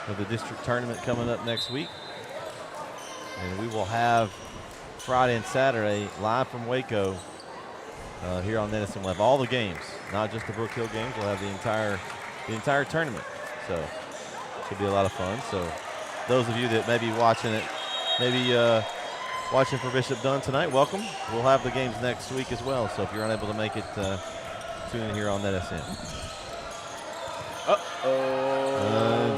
Speaker 3: of the district tournament coming up next week. And we will have Friday and Saturday live from Waco here on Edison. We'll have all the games, not just the Brook Hill games. We'll have the entire tournament. So it should be a lot of fun. So those of you that may be watching it, watching for Bishop Dunne tonight, welcome. We'll have the games next week as well. So if you're unable to make it, tune in here on Edison.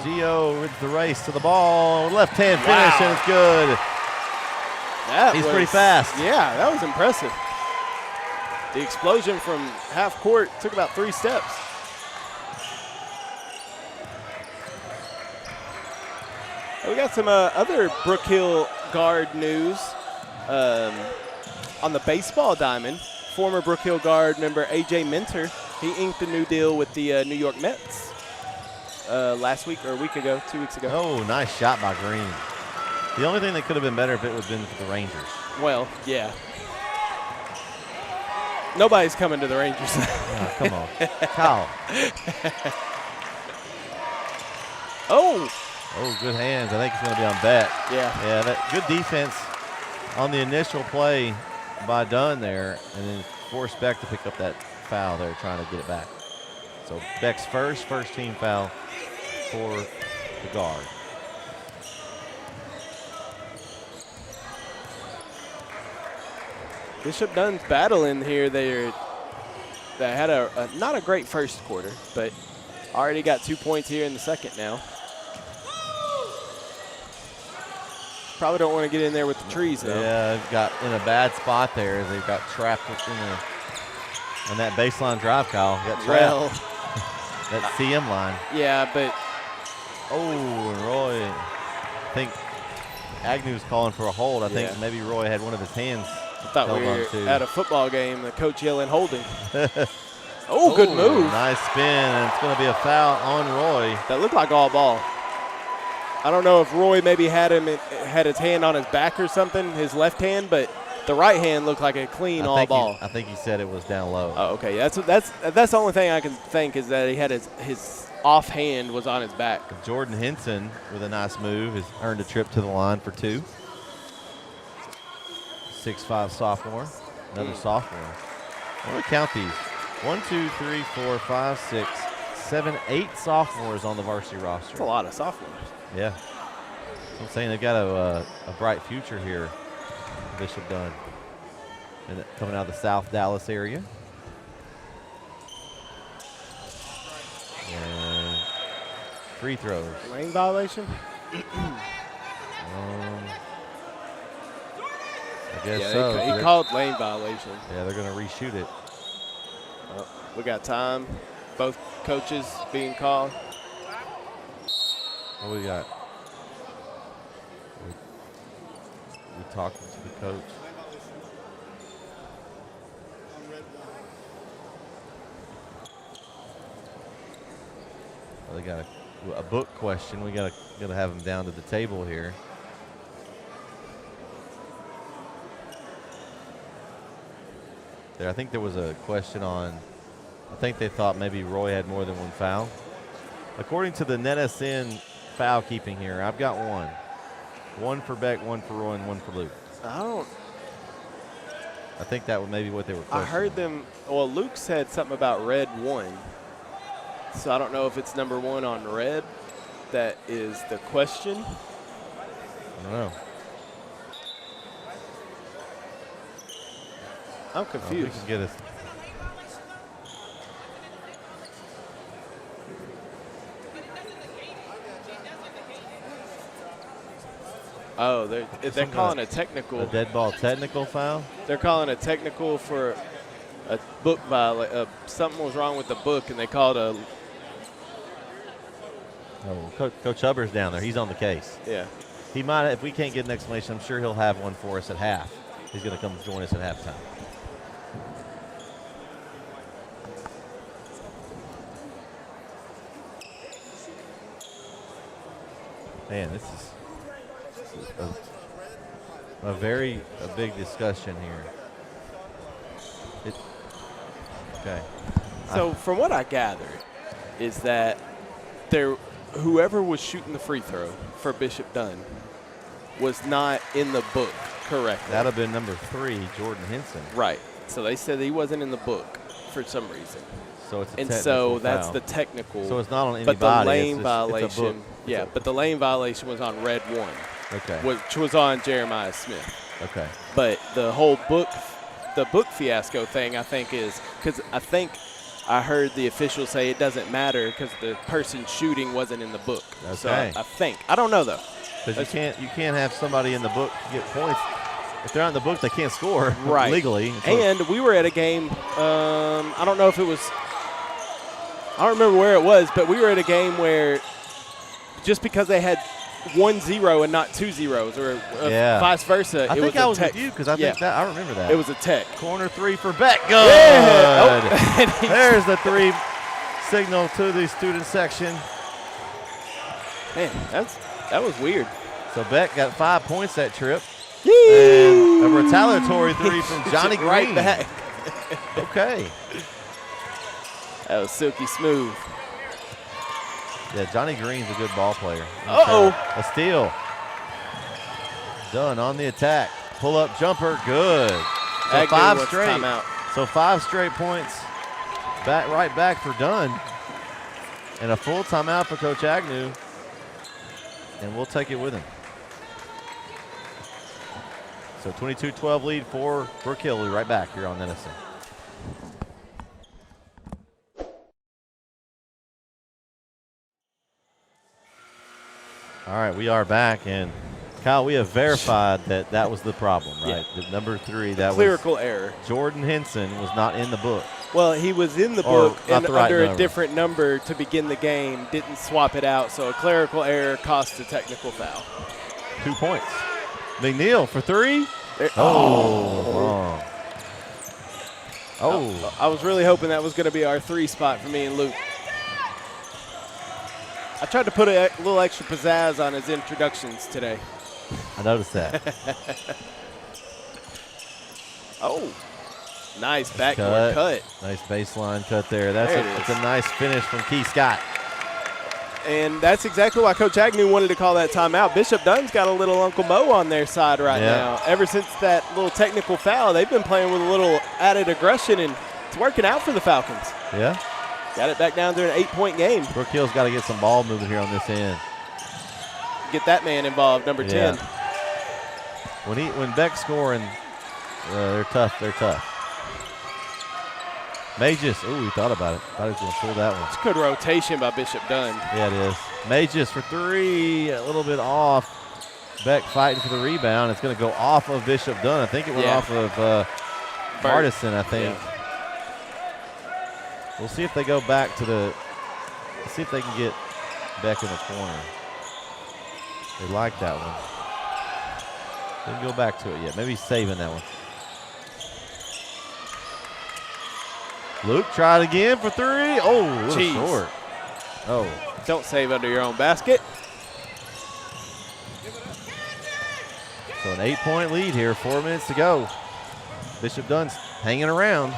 Speaker 3: Gio rids the race to the ball. Left hand finish, and it's good. He's pretty fast.
Speaker 5: Yeah, that was impressive. The explosion from half court took about 3 steps. We got some other Brook Hill Guard news on the baseball diamond. Former Brook Hill Guard member A.J. Minter, he inked a new deal with the New York Mets last week or a week ago, 2 weeks ago.
Speaker 3: Oh, nice shot by Green. The only thing that could have been better if it would have been for the Rangers.
Speaker 5: Well, yeah. Nobody's coming to the Rangers.
Speaker 3: Oh, come on. Kyle. Oh, good hands. I think it's going to be on Bet.
Speaker 5: Yeah.
Speaker 3: Yeah, that good defense on the initial play by Dunne there, and then forced Beck to pick up that foul there, trying to get it back. So Beck's first team foul for the Guard.
Speaker 5: Bishop Dunne's battling here. They had not a great first quarter, but already got 2 points here in the second now. Probably don't want to get in there with the trees, though.
Speaker 3: Yeah, they've got in a bad spot there as they've got trapped in that baseline drive, Kyle. Got trapped.
Speaker 5: Well,
Speaker 3: that CM line.
Speaker 5: Yeah, but.
Speaker 3: Oh, and Roy. I think Agnew's calling for a hold. I think maybe Roy had one of his hands.
Speaker 5: I thought we were at a football game, the coach yelling holding. Oh, good move.
Speaker 3: Nice spin, and it's going to be a foul on Roy.
Speaker 5: That looked like all ball. I don't know if Roy maybe had his hand on his back or something, his left hand, but the right hand looked like a clean all ball.
Speaker 3: I think he said it was down low.
Speaker 5: Oh, okay. That's the only thing I can think is that he had his off hand was on his back.
Speaker 3: Jordan Henson with a nice move has earned a trip to the line for 2. 6'5" sophomore, another sophomore. I'm going to count these. 1, 2, 3, 4, 5, 6, 7, 8 sophomores on the varsity roster.
Speaker 5: That's a lot of sophomores.
Speaker 3: Yeah. I'm saying they've got a bright future here, Bishop Dunne. And coming out of the South Dallas area. And free throws.
Speaker 5: Lane violation?
Speaker 3: I guess so.
Speaker 5: He called lane violation.
Speaker 3: Yeah, they're going to reshoot it.
Speaker 5: We got time. Both coaches being called.
Speaker 3: What do we got? We talking to the coach. Well, they got a book question. We gotta have them down to the table here. I think there was a question on. I think they thought maybe Roy had more than one foul. According to the NetSN foul keeping here, I've got one. One for Beck, one for Roy, and one for Luke. I think that was maybe what they were questioning.
Speaker 5: I heard them. Well, Luke said something about red 1. So I don't know if it's number 1 on red. That is the question.
Speaker 3: I don't know.
Speaker 5: I'm confused.
Speaker 3: We can get us.
Speaker 5: Oh, they're calling a technical.
Speaker 3: A dead ball technical foul?
Speaker 5: They're calling a technical for a book violation. Something was wrong with the book, and they called a.
Speaker 3: Oh, Coach Hubbard's down there. He's on the case.
Speaker 5: Yeah.
Speaker 3: He might, if we can't get an explanation, I'm sure he'll have one for us at half. He's going to come join us at halftime. Man, this is a big discussion here. Okay.
Speaker 5: So from what I gathered is that whoever was shooting the free throw for Bishop Dunne was not in the book correctly.
Speaker 3: That'd have been number 3, Jordan Henson.
Speaker 5: Right. So they said he wasn't in the book for some reason.
Speaker 3: So it's a
Speaker 5: and
Speaker 3: technical
Speaker 5: so that's
Speaker 3: foul.
Speaker 5: the technical.
Speaker 3: So it's not on
Speaker 5: but
Speaker 3: anybody.
Speaker 5: the lane
Speaker 3: it's
Speaker 5: violation.
Speaker 3: a
Speaker 5: But the lane violation was on red 1.
Speaker 3: Okay.
Speaker 5: Which was on Jeremiah Smith.
Speaker 3: Okay.
Speaker 5: But the whole book fiasco thing, I think, is because I heard the officials say it doesn't matter because the person shooting wasn't in the book.
Speaker 3: Okay.
Speaker 5: So I think. I don't know, though.
Speaker 3: Because you can't have somebody in the book get points. If they're not in the book, they can't score
Speaker 5: right.
Speaker 3: legally.
Speaker 5: And we were at a game, I don't know if it was, I don't remember where it was, but we were at a game where just because they had 1-0 and not 2 zeros or vice versa,
Speaker 3: I
Speaker 5: it
Speaker 3: think
Speaker 5: was
Speaker 3: I
Speaker 5: a
Speaker 3: was
Speaker 5: tech.
Speaker 3: with you because I think that I remember that.
Speaker 5: It was a tech.
Speaker 3: Corner 3 for Beck. Good.
Speaker 5: Yeah. Oh.
Speaker 3: There's the 3 signal to the student section.
Speaker 5: Man, that was weird.
Speaker 3: So Beck got 5 points that trip.
Speaker 5: Yee.
Speaker 3: And a retaliatory 3 from Johnny Green.
Speaker 5: Right back.
Speaker 3: Okay.
Speaker 5: That was silky smooth.
Speaker 3: Yeah, Johnny Green's a good ball player.
Speaker 5: Uh-oh.
Speaker 3: A steal. Dunne on the attack. Pull-up jumper, good. So
Speaker 5: Agnew
Speaker 3: 5
Speaker 5: wants
Speaker 3: straight.
Speaker 5: timeout.
Speaker 3: So 5 straight points. Right back for Dunne. And a full timeout for Coach Agnew. And we'll take it with him. So 22-12 lead for Brook Hill. We'll be right back here on Edison. All right, we are back, and Kyle, we have verified that was the problem, right?
Speaker 5: Yeah.
Speaker 3: The number 3, that
Speaker 5: Clerical
Speaker 3: was
Speaker 5: error.
Speaker 3: Jordan Henson was not in the book.
Speaker 5: Well, he was in the book and
Speaker 3: right
Speaker 5: under
Speaker 3: number.
Speaker 5: a different number to begin the game, didn't swap it out, so a clerical error cost a technical foul.
Speaker 3: 2 points. McNeil for 3. Wrong. Oh.
Speaker 5: I was really hoping that was going to be our 3 spot for me and Luke. I tried to put a little extra pizzazz on his introductions today.
Speaker 3: I noticed that.
Speaker 5: Oh, nice backboard cut.
Speaker 3: Nice baseline cut there. That's a nice finish from Key Scott.
Speaker 5: And that's exactly why Coach Agnew wanted to call that timeout. Bishop Dunne's got a little Uncle Mo on their side right now. Ever since that little technical foul, they've been playing with a little added aggression, and it's working out for the Falcons.
Speaker 3: Yeah.
Speaker 5: Got it back down to an 8-point game.
Speaker 3: Brook Hill's got to get some ball moving here on this end.
Speaker 5: Get that man involved, number 10.
Speaker 3: When Beck's scoring, they're tough. They're tough. Magis, he thought about it. Thought he was going to pull that one.
Speaker 5: It's good rotation by Bishop Dunne.
Speaker 3: Yeah, it is. Magis for 3, a little bit off. Beck fighting for the rebound. It's going to go off of Bishop Dunne. I think it went off of Martison, I think. Yeah. We'll see if they go back to see if they can get Beck in the corner. They like that one. Didn't go back to it yet. Maybe he's saving that one. Luke tried again for 3. Oh, a little short. Oh.
Speaker 5: Don't save under your own basket.
Speaker 3: So an 8-point lead here, 4 minutes to go. Bishop Dunne's hanging around.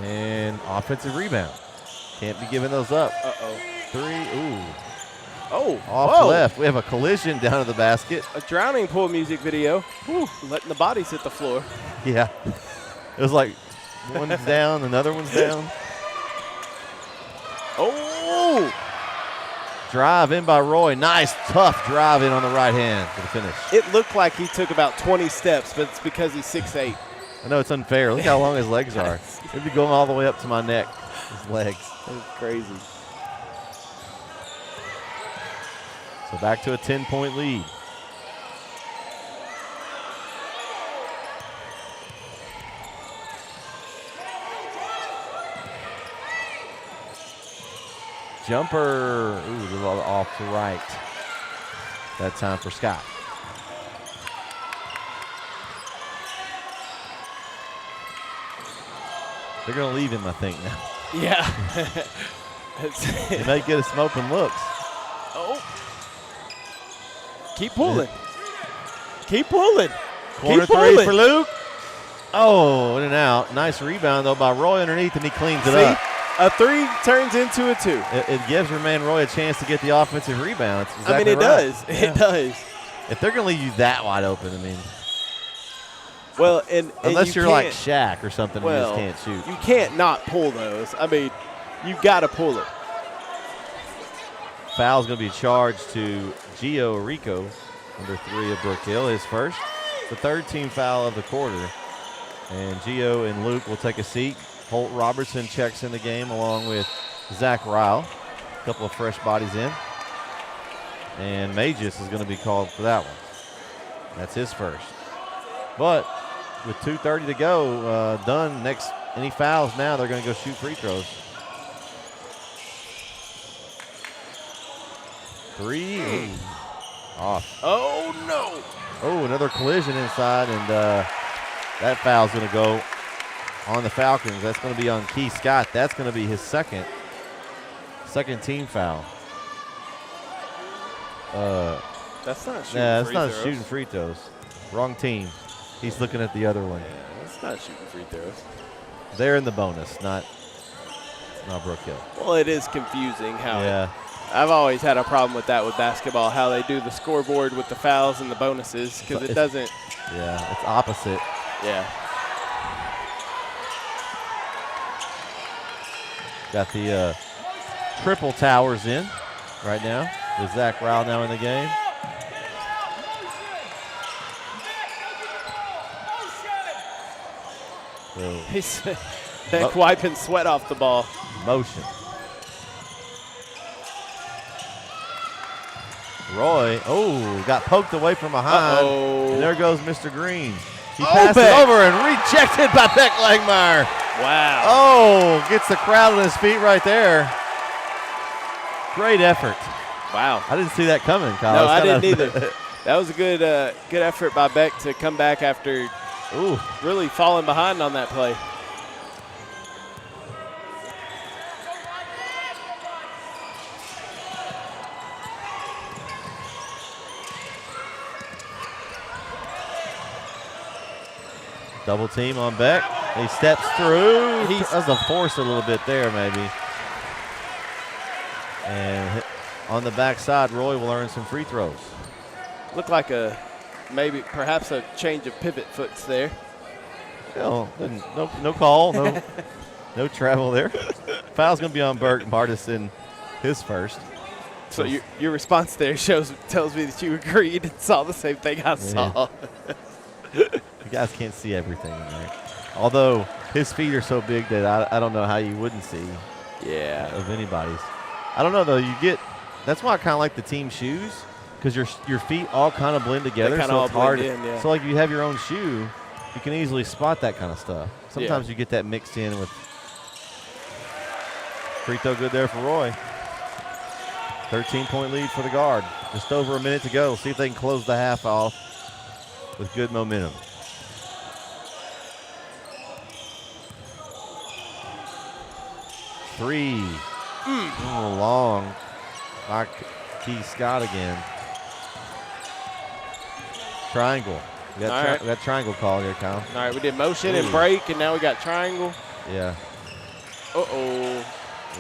Speaker 3: And offensive rebound. Can't be giving those up. 3, ooh.
Speaker 5: Oh,
Speaker 3: off left. We have a collision down to the basket.
Speaker 5: A drowning pool music video. Whew, letting the bodies hit the floor.
Speaker 3: Yeah. It was like one's down, another one's down.
Speaker 5: Oh!
Speaker 3: Drive in by Roy. Nice, tough drive in on the right hand for the finish.
Speaker 5: It looked like he took about 20 steps, but it's because he's 6'8".
Speaker 3: I know it's unfair. Look how long his legs are. He'd be going all the way up to my neck, his legs.
Speaker 5: That's crazy.
Speaker 3: So back to a 10-point lead. Jumper, ooh, a little off to right. That time for Scott. They're going to leave him, I think, now.
Speaker 5: Yeah.
Speaker 3: They may get us some open looks.
Speaker 5: Oh. Keep pulling. Keep pulling.
Speaker 3: Corner
Speaker 5: Keep
Speaker 3: three
Speaker 5: pulling.
Speaker 3: for Luke. Oh, in and out. Nice rebound, though, by Roy underneath, and he cleans it up.
Speaker 5: A 3 turns into a 2.
Speaker 3: It gives your man Roy a chance to get the offensive rebound. That's exactly
Speaker 5: I mean, it
Speaker 3: right.
Speaker 5: does.
Speaker 3: Yeah.
Speaker 5: It does.
Speaker 3: If they're going to leave you that wide open, I mean,
Speaker 5: Well, and
Speaker 3: unless
Speaker 5: you
Speaker 3: you're like
Speaker 5: can't-
Speaker 3: Shaq or something,
Speaker 5: well,
Speaker 3: you just can't shoot.
Speaker 5: You can't not pull those. I mean, you got to pull it.
Speaker 3: Foul's going to be charged to Gio Rico, number 3 of Brook Hill, his first. The third team foul of the quarter. And Gio and Luke will take a seat. Holt Robertson checks in the game along with Zach Ryle. A couple of fresh bodies in. And Magis is going to be called for that one. That's his first. But with 2:30 to go, Dunne next. Any fouls now, they're going to go shoot free throws. 3. Off.
Speaker 5: Oh, no.
Speaker 3: Oh, another collision inside, and that foul's going to go on the Falcons. That's going to be on Keith Scott. That's going to be his second team foul.
Speaker 5: That's not shooting
Speaker 3: Nah, that's
Speaker 5: free
Speaker 3: not
Speaker 5: throws.
Speaker 3: shooting free throws. Wrong team. He's looking at the other one.
Speaker 5: Yeah, that's not shooting free throws.
Speaker 3: They're in the bonus, not Brook Hill.
Speaker 5: Well, it is confusing how
Speaker 3: Yeah.
Speaker 5: I've always had a problem with that with basketball, how they do the scoreboard with the fouls and the bonuses, because it doesn't.
Speaker 3: Yeah, it's opposite.
Speaker 5: Yeah.
Speaker 3: Got the triple towers in right now with Zach Ryle now in the game. So,
Speaker 5: He's wiping sweat off the ball.
Speaker 3: motion. Roy, got poked away from behind.
Speaker 5: Uh-oh.
Speaker 3: And there goes Mr. Green. He
Speaker 5: Oh,
Speaker 3: passed
Speaker 5: Beck.
Speaker 3: it over and rejected by Beck Langmeyer.
Speaker 5: Wow.
Speaker 3: Oh, gets the crowd on his feet right there. Great effort.
Speaker 5: Wow.
Speaker 3: I didn't see that coming, Kyle.
Speaker 5: No,
Speaker 3: It's
Speaker 5: I
Speaker 3: kinda-
Speaker 5: didn't either. That was a good effort by Beck to come back after
Speaker 3: Ooh.
Speaker 5: really falling behind on that play.
Speaker 3: Double team on Beck. He steps through.
Speaker 5: He's-
Speaker 3: That's a force a little bit there, maybe. And on the backside, Roy will earn some free throws.
Speaker 5: Looked like perhaps a change of pivot foots there.
Speaker 3: No call, no travel there. Foul's going to be on Burke Martison, his first.
Speaker 5: So your response there tells me that you agreed and saw the same thing I saw.
Speaker 3: You guys can't see everything in there. Although his feet are so big that I don't know how you wouldn't see
Speaker 5: Yeah.
Speaker 3: of anybody's. I don't know, though. That's why I kind of like the team shoes, because your feet all kind of blend together.
Speaker 5: kinda
Speaker 3: So
Speaker 5: all
Speaker 3: it's hard.
Speaker 5: blend in, yeah.
Speaker 3: So like you have your own shoe, you can easily spot that kind of stuff. Sometimes you get that mixed in with free throw good there for Roy. 13-point lead for the guard. Just over a minute to go. See if they can close the half off with good momentum. Three. Oh, long. By Keith Scott again. Triangle. We got,
Speaker 5: All right.
Speaker 3: we got triangle call here, Kyle.
Speaker 5: All right, we did motion and
Speaker 3: Ooh.
Speaker 5: break, and now we got triangle.
Speaker 3: Yeah.
Speaker 5: Uh-oh.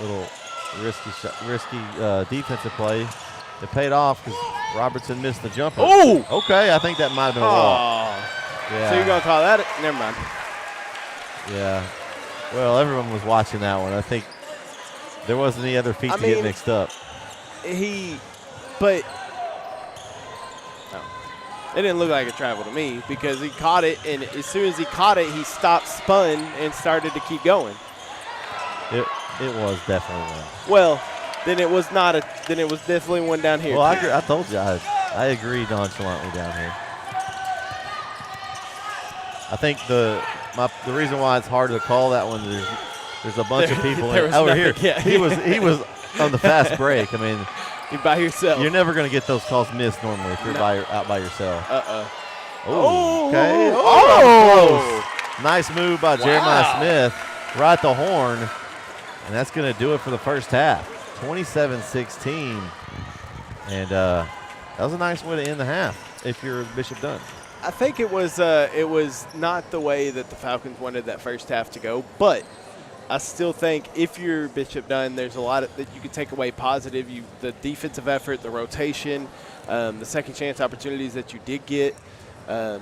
Speaker 3: Little risky defensive play. It paid off because Robertson missed the jumper.
Speaker 5: Oh!
Speaker 3: Okay, I think that might have been a walk.
Speaker 5: Oh.
Speaker 3: Yeah.
Speaker 5: So you're going to call that? Never mind.
Speaker 3: Yeah. Well, everyone was watching that one. I think there wasn't any other feet to get mixed up.
Speaker 5: But it didn't look like a travel to me because he caught it, and as soon as he caught it, he stopped, spun, and started to keep going.
Speaker 3: It was definitely one.
Speaker 5: Well, then it was not then it was definitely one down here.
Speaker 3: Well, I told you I agree nonchalantly down here. I think the reason why it's hard to call that one is there's a bunch of people over here.
Speaker 5: Yeah.
Speaker 3: He was on the fast break. I mean,
Speaker 5: You're by yourself.
Speaker 3: you're never going to get those calls missed normally if you're out by yourself.
Speaker 5: Oh,
Speaker 3: Okay.
Speaker 5: oh.
Speaker 3: Close. Nice move by Jeremiah Smith. Right at the horn. And that's going to do it for the first half. 27-16. And that was a nice way to end the half if you're Bishop Dunne.
Speaker 5: I think it was not the way that the Falcons wanted that first half to go, but I still think if you're Bishop Dunne, there's a lot that you could take away positive. The defensive effort, the rotation, the second chance opportunities that you did get. You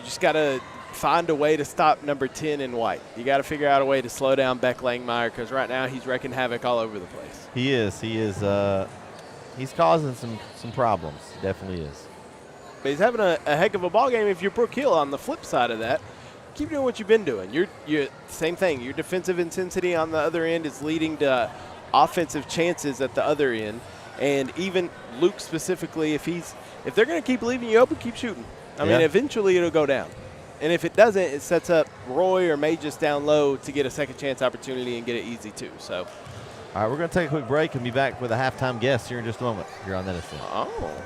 Speaker 5: just got to find a way to stop number 10 in white. You got to figure out a way to slow down Beck Langmeyer because right now he's wreaking havoc all over the place.
Speaker 3: He is. He's causing some problems. Definitely is.
Speaker 5: But he's having a heck of a ball game. If you're Brook Hill, on the flip side of that, keep doing what you've been doing. You're same thing. Your defensive intensity on the other end is leading to offensive chances at the other end. And even Luke specifically, if they're going to keep leaving you open, keep shooting. I mean, eventually it'll go down. And if it doesn't, it sets up Roy or May just down low to get a second chance opportunity and get it easy too. So,
Speaker 3: all right, we're going to take a quick break and be back with a halftime guest here in just a moment. You're on Edison.
Speaker 5: Oh.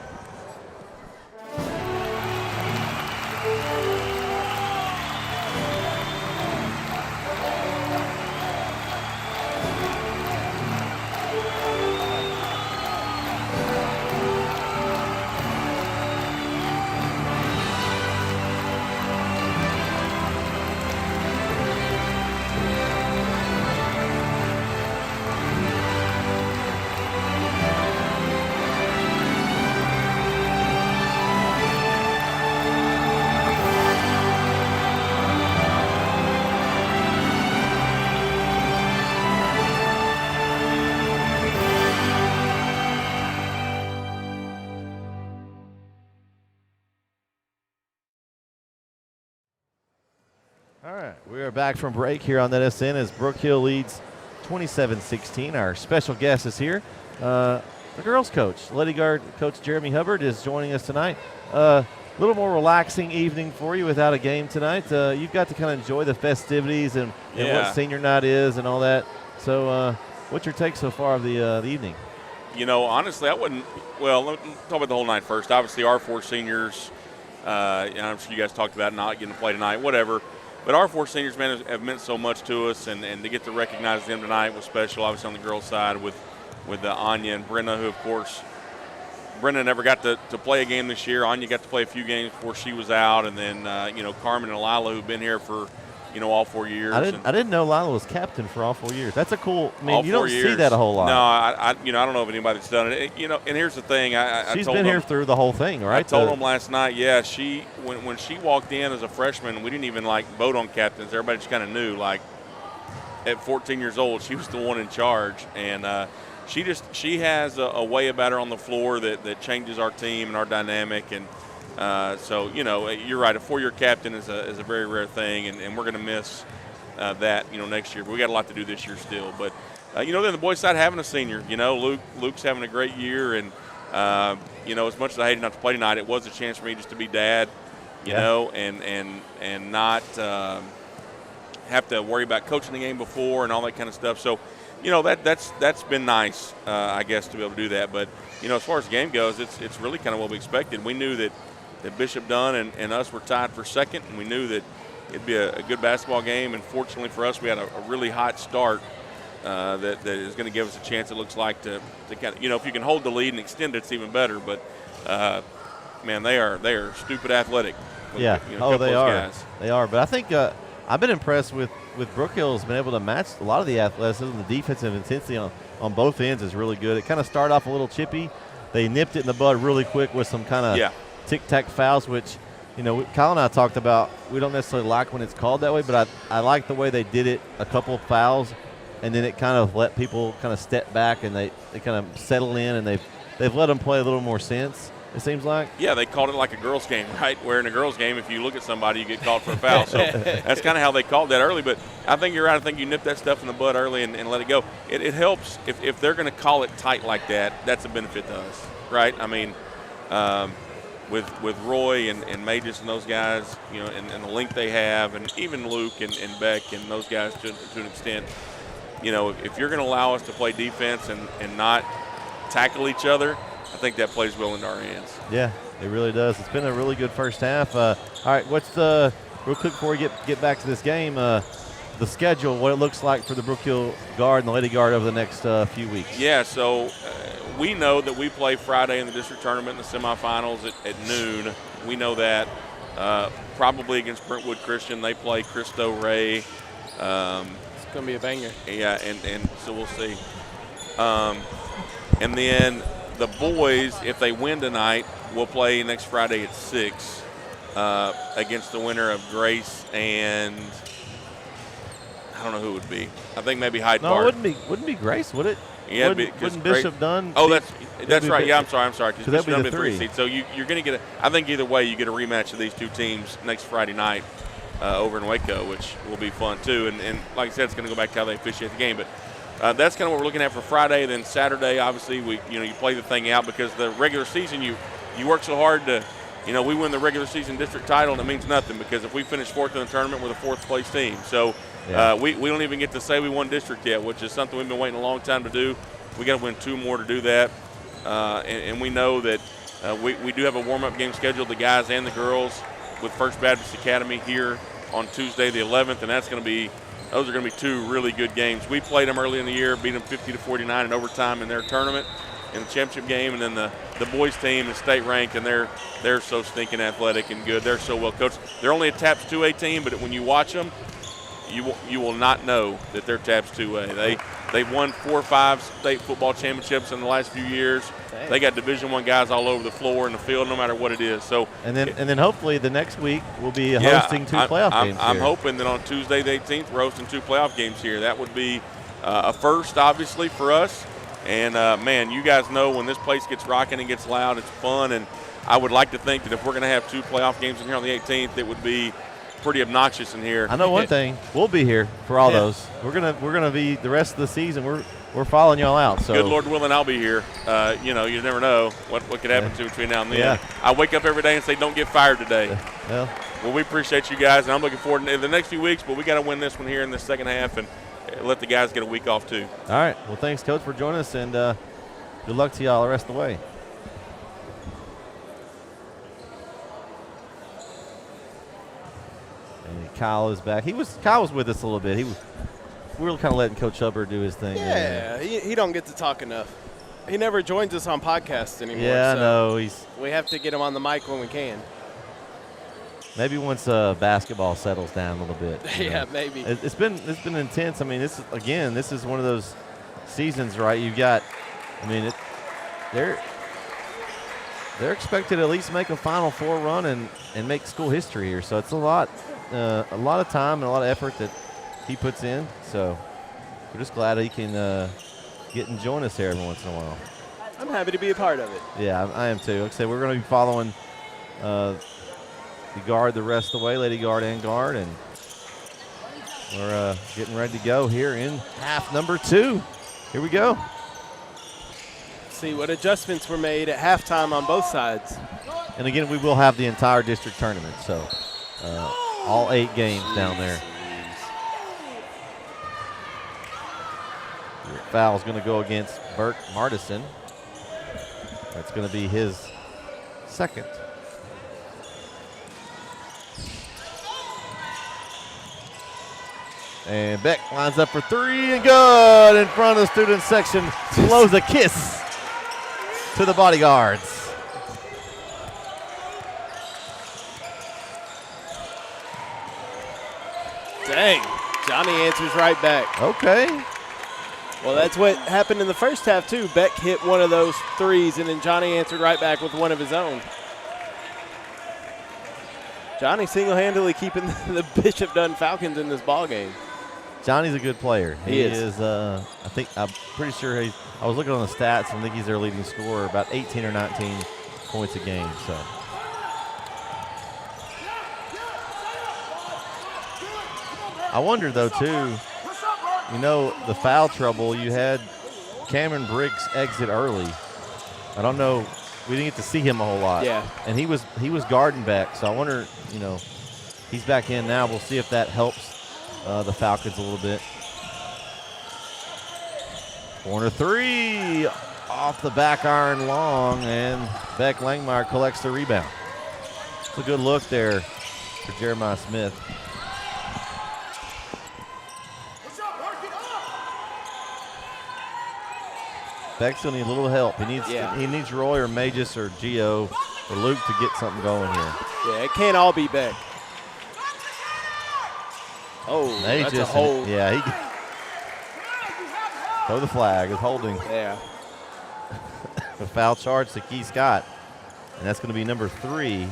Speaker 3: All right, we are back from break here on NSN as Brook Hill leads 27-16. Our special guest is here. The girls' coach, Lady Guard Coach Jeremy Hubbard, is joining us tonight. A little more relaxing evening for you without a game tonight. You've got to kind of enjoy the festivities and what senior night is and all that. So what's your take so far of the evening?
Speaker 9: You know, honestly, I wouldn't – well, let me talk about the whole night first. Obviously, our four seniors, and I'm sure you guys talked about not getting to play tonight, whatever. But our four seniors, man, have meant so much to us, and to get to recognize them tonight was special, obviously, on the girls' side with Anya and Brenna, who, of course, Brenna never got to play a game this year. Anya got to play a few games before she was out. And then, Carmen and Lila, who've been here for, all 4 years.
Speaker 3: I didn't know Lila was captain for all 4 years. That's a cool – I mean, you don't
Speaker 9: years.
Speaker 3: see that a whole lot.
Speaker 9: No, I don't know of anybody that's done it. And here's the thing.
Speaker 3: She's been here through the whole thing, right?
Speaker 9: I told them last night, when she walked in as a freshman, we didn't even, vote on captains. Everybody just kind of knew, at 14 years old, she was the one in charge. And she has a way about her on the floor that changes our team and our dynamic. And so, you're right. A 4-year captain is a very rare thing, and we're going to miss that, next year. But we got a lot to do this year still. But, then the boys' side having a senior. Luke's having a great year. And, as much as I hated not to play tonight, it was a chance for me just to be dad, and not have to worry about coaching the game before and all that kind of stuff. So, that's been nice, I guess, to be able to do that. But, as far as the game goes, it's really kind of what we expected. We knew that Bishop Dunne and us were tied for second, and we knew that it'd be a good basketball game. And fortunately for us, we had a really hot start that is going to give us a chance, it looks like, to kind of, if you can hold the lead and extend it, it's even better. But, man, they are stupid athletic.
Speaker 3: They are. Guys. They are. But I think I've been impressed with Brook Hill's been able to match a lot of the athleticism. The defensive intensity on both ends is really good. It kind of started off a little chippy. They nipped it in the bud really quick with some kind of tic-tac fouls, which, Kyle and I talked about. We don't necessarily like when it's called that way, but I like the way they did it, a couple of fouls, and then it kind of let people kind of step back and they kind of settle in, and they've let them play a little more sense, it seems like.
Speaker 9: Yeah, they called it like a girls' game, right? Where in a girls' game, if you look at somebody, you get called for a foul. So that's kind of how they called that early. But I think you're right. I think you nip that stuff in the bud early and let it go. It helps if they're going to call it tight like that. That's a benefit to us, right? I mean, with Roy and Magus and those guys, and the length they have, and even Luke and Beck and those guys to an extent, if you're going to allow us to play defense and not tackle each other, I think that plays well into our hands.
Speaker 3: Yeah, it really does. It's been a really good first half. All right, what's real quick before we get back to this game, the schedule, what it looks like for the Brook Hill Guard and the Lady Guard over the next few weeks?
Speaker 9: Yeah, so we know that we play Friday in the district tournament in the semifinals at noon. We know that. probably against Brentwood Christian. They play Cristo Rey.
Speaker 5: It's going to be a banger.
Speaker 9: Yeah, and so we'll see. And then the boys, if they win tonight, will play next Friday at 6 against the winner of Grace and I don't know who it would be. I think maybe Hyde Park.
Speaker 3: No, it wouldn't be Grace, would it?
Speaker 9: Yeah,
Speaker 3: wouldn't Bishop Dunne?
Speaker 9: Oh, that's right. Yeah, I'm sorry. Because
Speaker 3: that'd
Speaker 9: Bishop
Speaker 3: be
Speaker 9: Dunne
Speaker 3: the
Speaker 9: be 3
Speaker 3: 3
Speaker 9: seed. So you're going to get I think either way you get a rematch of these two teams next Friday night over in Waco, which will be fun too. And like I said, it's going to go back to how they officiate the game. But that's kind of what we're looking at for Friday. Then Saturday, obviously, you play the thing out because the regular season you work so hard to. We win the regular season district title, and it means nothing because if we finish 4th in the tournament, we're the 4th place team. So we don't even get to say we won district yet, which is something we've been waiting a long time to do. We got to win 2 more to do that, and we know that we do have a warm-up game scheduled, the guys and the girls, with First Baptist Academy here on Tuesday the 11th, and those are going to be 2 really good games. We played them early in the year, beat them 50-49 in overtime in their tournament. In the championship game, and then the boys team is state ranked, and they're so stinking athletic and good. They're so well coached. They're only a TAPS 2A team, but when you watch them, you will not know that they're TAPS 2A. They've won 4 or 5 state football championships in the last few years. Dang. They got Division I guys all over the floor in the field, no matter what it is. So
Speaker 3: and then hopefully the next week we'll be hosting 2 playoff games.
Speaker 9: I'm hoping that on Tuesday the 18th we're hosting 2 playoff games here. That would be a first, obviously, for us. And, man, you guys know when this place gets rocking and gets loud, it's fun. And I would like to think that if we're going to have 2 playoff games in here on the 18th, it would be pretty obnoxious in here.
Speaker 3: I know one thing. We'll be here for all those. We're gonna be the rest of the season. We're following y'all out. So
Speaker 9: good Lord willing, I'll be here. You never know what could happen between now and then.
Speaker 3: Yeah.
Speaker 9: I wake up every day and say, don't get fired today.
Speaker 3: Well,
Speaker 9: we appreciate you guys, and I'm looking forward to the next few weeks, but we got to win this one here in the second half and let the guys get a week off too.
Speaker 3: All right. Well, thanks, Coach, for joining us, and good luck to y'all the rest of the way. And Kyle is back. Kyle was with us a little bit. We were kind of letting Coach Hubbard do his thing.
Speaker 5: Yeah, he don't get to talk enough. He never joins us on podcasts anymore.
Speaker 3: Yeah,
Speaker 5: so
Speaker 3: I know.
Speaker 5: We have to get him on the mic when we can.
Speaker 3: Maybe once basketball settles down a little bit.
Speaker 5: Yeah, maybe.
Speaker 3: It's been intense. I mean, this is one of those seasons, right? You've got, they're expected to at least make a Final Four run and make school history here. So it's a lot of time and a lot of effort that he puts in. So we're just glad he can get and join us here every once in a while.
Speaker 5: I'm happy to be a part of it.
Speaker 3: Yeah, I am too. Like I said, we're going to be following the guard the rest of the way, Lady Guard and guard, and we're getting ready to go here in half number 2. Here we go.
Speaker 5: See what adjustments were made at halftime on both sides.
Speaker 3: And again, we will have the entire district tournament, so all 8 games down there. Your foul is going to go against Burke Martison. That's going to be his second. And Beck lines up for 3 and good in front of the student section. Blows a kiss to the bodyguards.
Speaker 5: Dang, Johnny answers right back.
Speaker 3: Okay.
Speaker 5: Well, that's what happened in the first half, too. Beck hit one of those threes, and then Johnny answered right back with one of his own. Johnny single-handedly keeping the Bishop Dunne Falcons in this ballgame.
Speaker 3: Johnny's a good player.
Speaker 5: He is.
Speaker 3: I'm pretty sure I was looking on the stats and I think he's their leading scorer, about 18 or 19 points a game. So. I wonder, though, too, the foul trouble, you had Cameron Briggs exit early. I don't know. We didn't get to see him a whole lot.
Speaker 5: Yeah.
Speaker 3: And he was guarding back, so I wonder, he's back in now. We'll see if that helps the Falcons a little bit. Corner 3 off the back iron long, and Beck Langmeyer collects the rebound. It's a good look there for Jeremiah Smith. Beck's gonna need a little help. He needs Roy or Magis or Gio for Luke to get something going here.
Speaker 5: Yeah, it can't all be Beck. Oh,
Speaker 3: They
Speaker 5: that's
Speaker 3: just,
Speaker 5: a hold.
Speaker 3: Yeah, he throw the flag. It's holding.
Speaker 5: Yeah.
Speaker 3: A foul charge to Key Scott, and that's going to be number 3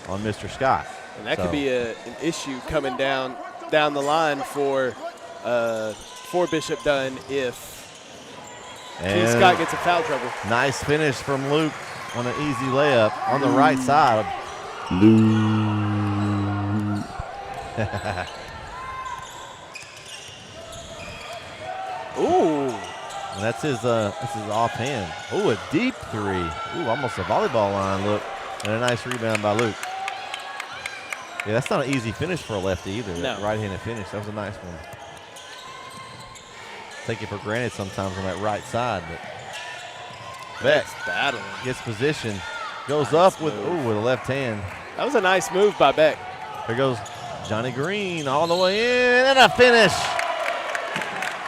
Speaker 3: on Mr. Scott.
Speaker 5: And that could be an issue coming down the line for Bishop Dunne if Key Scott gets a foul trouble.
Speaker 3: Nice finish from Luke on an easy layup on the right side.
Speaker 5: Ooh.
Speaker 3: And that's his offhand. Ooh, a deep 3. Ooh, almost a volleyball line look. And a nice rebound by Luke. Yeah, that's not an easy finish for a lefty either.
Speaker 5: No.
Speaker 3: That right-handed finish. That was a nice one. Take it for granted sometimes on that right side, but Beck
Speaker 5: battling.
Speaker 3: Gets position. Goes up with with a left hand.
Speaker 5: That was a nice move by Beck.
Speaker 3: Here goes Johnny Green all the way in and a finish.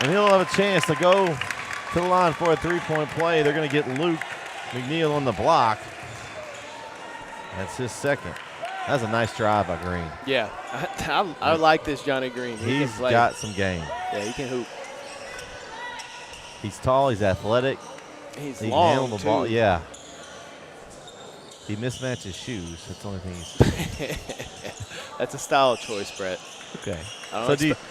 Speaker 3: And he'll have a chance to go to the line for a 3-point play. They're going to get Luke McNeil on the block. That's his second. That's a nice drive by Green.
Speaker 5: Yeah, I like this Johnny Green.
Speaker 3: He's got some game.
Speaker 5: Yeah, he can hoop.
Speaker 3: He's tall. He's athletic.
Speaker 5: He
Speaker 3: can
Speaker 5: long,
Speaker 3: handle the ball.
Speaker 5: too.
Speaker 3: Yeah. He mismatches shoes. That's the only thing he's.
Speaker 5: That's a style choice, Brett.
Speaker 3: Okay.
Speaker 5: I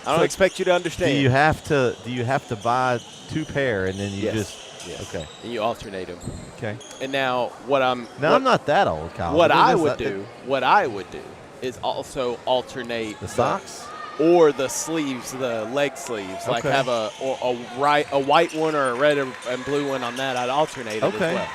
Speaker 5: don't expect you to understand.
Speaker 3: Do you have to buy 2 pair and then you just?
Speaker 5: Yes.
Speaker 3: Okay.
Speaker 5: And you alternate them.
Speaker 3: Okay.
Speaker 5: And now I'm
Speaker 3: not that old, Kyle.
Speaker 5: What I would do is also alternate
Speaker 3: the socks
Speaker 5: or the sleeves, the leg sleeves. Like have a white one or a red and blue one on that. I'd alternate it as well.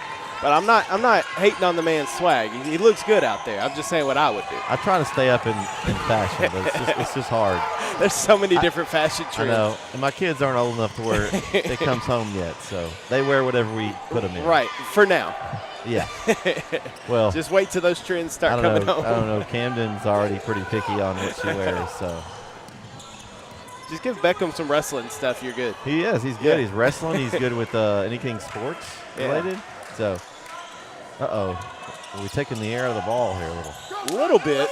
Speaker 5: But I'm not hating on the man's swag. He looks good out there. I'm just saying what I would do.
Speaker 3: I try to stay up in fashion, but it's just hard.
Speaker 5: There's so many different fashion trends.
Speaker 3: I know. And my kids aren't old enough to where it comes home yet, so they wear whatever we put them in.
Speaker 5: Right, for now.
Speaker 3: Yeah. Well,
Speaker 5: just wait till those trends start coming home.
Speaker 3: I don't know. Camden's already pretty picky on what she wears, so.
Speaker 5: Just give Beckham some wrestling stuff. You're good.
Speaker 3: He is. He's good. Yeah. He's wrestling. He's good with anything sports related. So. Are we taking the air of the ball here a little?
Speaker 5: A little bit,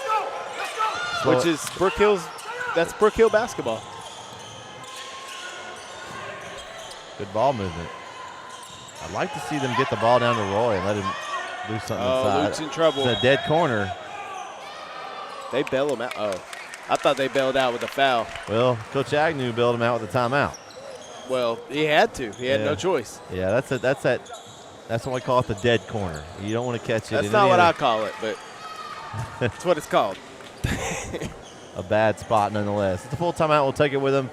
Speaker 5: which is Brook Hill's. That's Brook Hill basketball.
Speaker 3: Good ball movement. I'd like to see them get the ball down to Roy and let him do something inside.
Speaker 5: Luke's in trouble.
Speaker 3: It's a dead corner.
Speaker 5: They bail him out. Oh, I thought they bailed out with a foul.
Speaker 3: Well, Coach Agnew bailed him out with a timeout.
Speaker 5: Well, he had to. He had no choice.
Speaker 3: Yeah, that's what I call it, the dead corner. You don't want to catch it.
Speaker 5: That's not what I call it, but that's what it's called.
Speaker 3: A bad spot nonetheless. It's a full timeout. We'll take it with them.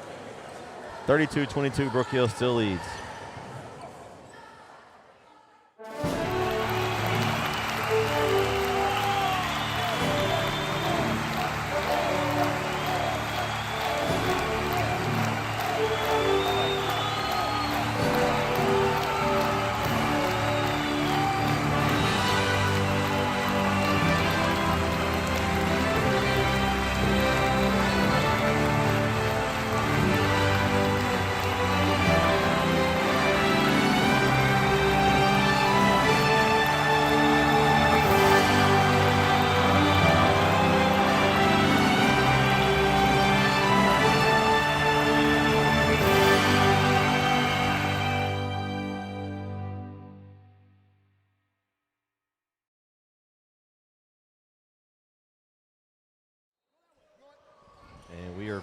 Speaker 3: 32-22, Brook Hill still leads.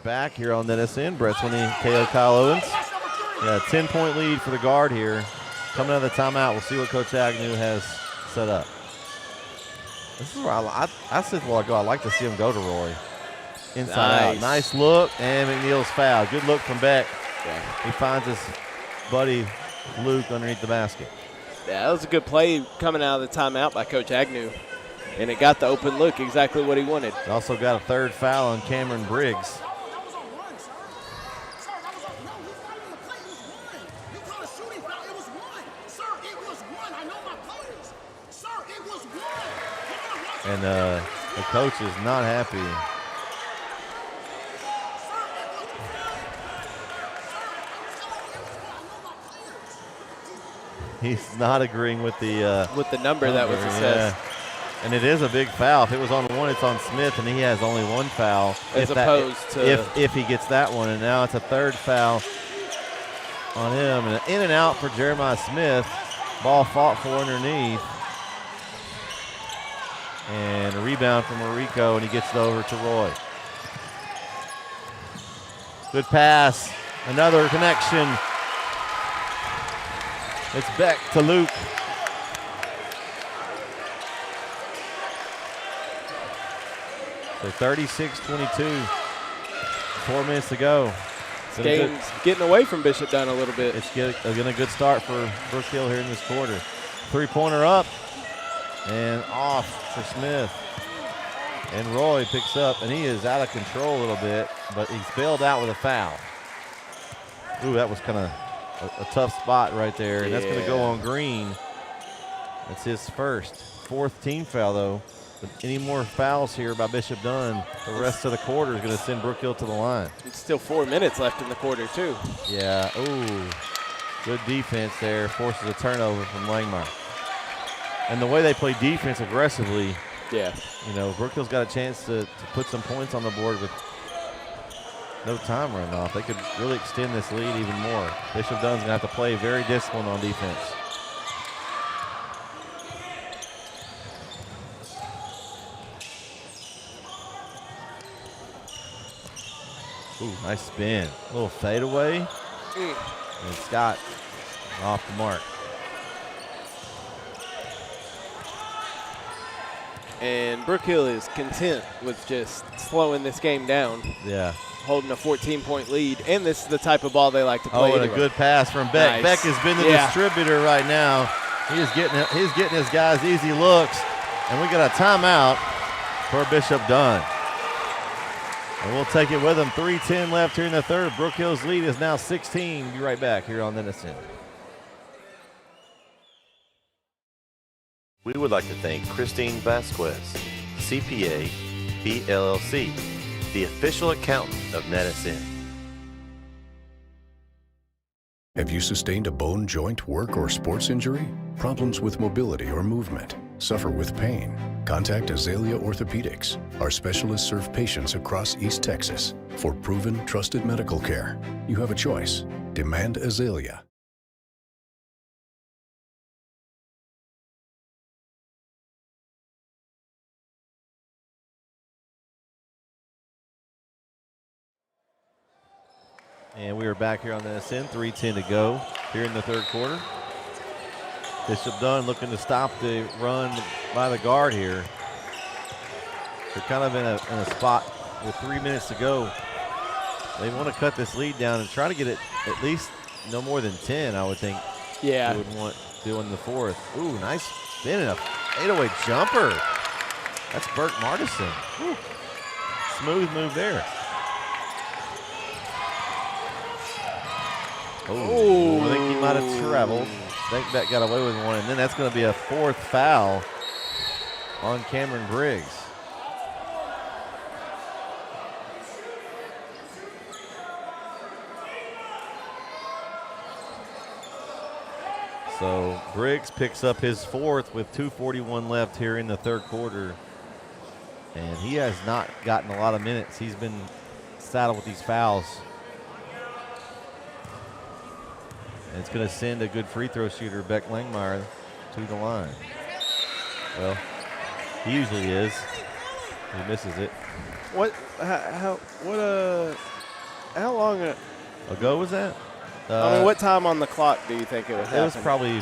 Speaker 3: Back here on NSN. Brett Swinney, KO Kyle Owens. Yeah, 10-point lead for the guard here. Coming out of the timeout, we'll see what Coach Agnew has set up. This is where I said while ago, I'd like to see him go to Roy. Inside out. Nice look, and McNeil's foul. Good look from Beck. Yeah. He finds his buddy Luke underneath the basket.
Speaker 5: Yeah, that was a good play coming out of the timeout by Coach Agnew. And it got the open look, exactly what he wanted.
Speaker 3: Also got a third foul on Cameron Briggs. And the coach is not happy. He's not agreeing with the
Speaker 5: number that was assessed.
Speaker 3: And it is a big foul. If it was on one, it's on Smith, and he has only one foul.
Speaker 5: As opposed to
Speaker 3: if he gets that one, and now it's a third foul on him. And in and out for Jeremiah Smith. Ball fought for underneath. And a rebound from Mariko, and he gets it over to Roy. Good pass. Another connection. It's Beck to Luke. So 36-22. 4 minutes to go.
Speaker 5: Game's getting away from Bishop Dunne a little bit.
Speaker 3: It's getting a good start for Brook Hill here in this quarter. Three-pointer up and off for Smith. And Roy picks up, and he is out of control a little bit, but he's bailed out with a foul. Ooh, that was kind of a tough spot right there, and that's going to go on Green. That's his fourth team foul, though. But any more fouls here by Bishop Dunne, the rest of the quarter is going to send Brook Hill to the line.
Speaker 5: It's still 4 minutes left in the quarter, too.
Speaker 3: Yeah, ooh, good defense there. Forces a turnover from Langmeyer. And the way they play defense aggressively, Brook Hill's got a chance to put some points on the board with no time running off. They could really extend this lead even more. Bishop Dunne's going to have to play very disciplined on defense. Ooh, nice spin. A little fadeaway. And Scott off the mark.
Speaker 5: And Brook Hill is content with just slowing this game down.
Speaker 3: Yeah.
Speaker 5: Holding a 14-point lead. And this is the type of ball they like to play.
Speaker 3: Oh, and a good pass from Beck.
Speaker 5: Nice.
Speaker 3: Beck has been the distributor right now. He's getting his guys easy looks. And we got a timeout for Bishop Dunne. And we'll take it with him. 3:10 left here in the third. Brook Hill's lead is now 16. Be right back here on Denison.
Speaker 7: We would like to thank Christine Vasquez, CPA, BLLC, the official accountant of Nedison.
Speaker 8: Have you sustained a bone, joint, work, or sports injury? Problems with mobility or movement? Suffer with pain? Contact Azalea Orthopedics. Our specialists serve patients across East Texas. For proven, trusted medical care, you have a choice. Demand Azalea.
Speaker 3: And we are back here on the NSN. 3:10 to go here in the third quarter. Bishop Dunne looking to stop the run by the guard here. They're kind of in a spot with 3 minutes to go. They want to cut this lead down and try to get it at least no more than 10, I would think.
Speaker 5: Yeah.
Speaker 3: They would want doing the fourth. Ooh, nice spin and a fadeaway jumper. That's Burke Martison. Whew. Smooth move there. Oh, I think he might have traveled. I think that got away with one, and then that's going to be a fourth foul on Cameron Briggs. So Briggs picks up his fourth with 2:41 left here in the third quarter, and he has not gotten a lot of minutes. He's been saddled with these fouls. And it's going to send a good free throw shooter, Beck Langmeyer, to the line. Well, he usually is. He misses it.
Speaker 5: How long
Speaker 3: ago was that?
Speaker 5: What time on the clock do you think it was?
Speaker 3: It was probably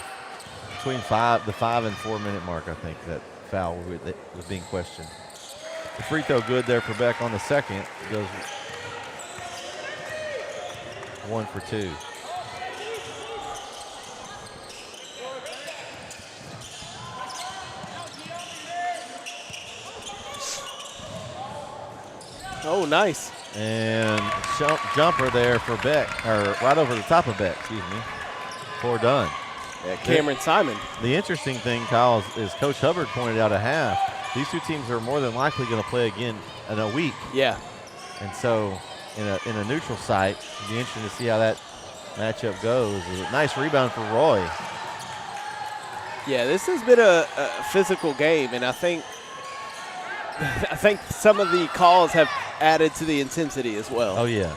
Speaker 3: between the 5 and 4 minute mark, I think, that foul was being questioned. The free throw good there for Beck on the second. It goes 1 for 2.
Speaker 5: Oh, nice.
Speaker 3: And jumper there for Beck, or right over the top of Beck, for Dunne.
Speaker 5: Yeah, Cameron Simon.
Speaker 3: The interesting thing, Kyle, is Coach Hubbard pointed out at half, these two teams are more than likely going to play again in a week.
Speaker 5: Yeah.
Speaker 3: And so in a neutral site, it'll be interesting to see how that matchup goes. A nice rebound for Roy.
Speaker 5: Yeah, this has been a physical game, and I think some of the calls have added to the intensity as well.
Speaker 3: Oh, yeah.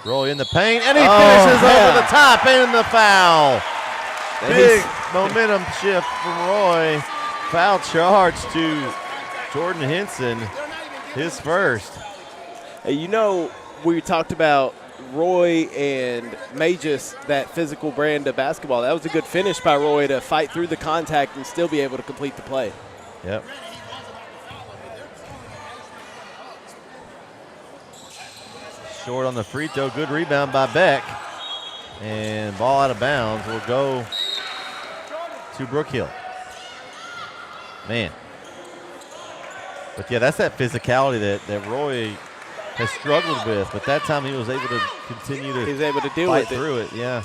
Speaker 3: Roy in the paint, and he finishes over the top and the foul. Big momentum shift from Roy. Foul charge to Jordan Henson, his first.
Speaker 5: Hey, you know, we talked about Roy and Magis, that physical brand of basketball. That was a good finish by Roy to fight through the contact and still be able to complete the play.
Speaker 3: Yep. Short on the free throw. Good rebound by Beck. And ball out of bounds will go to Brook Hill. Man. But, yeah, that's that physicality that Roy has struggled with. But that time he was able to continue to
Speaker 5: He's able to deal
Speaker 3: fight
Speaker 5: with
Speaker 3: through it. Yeah.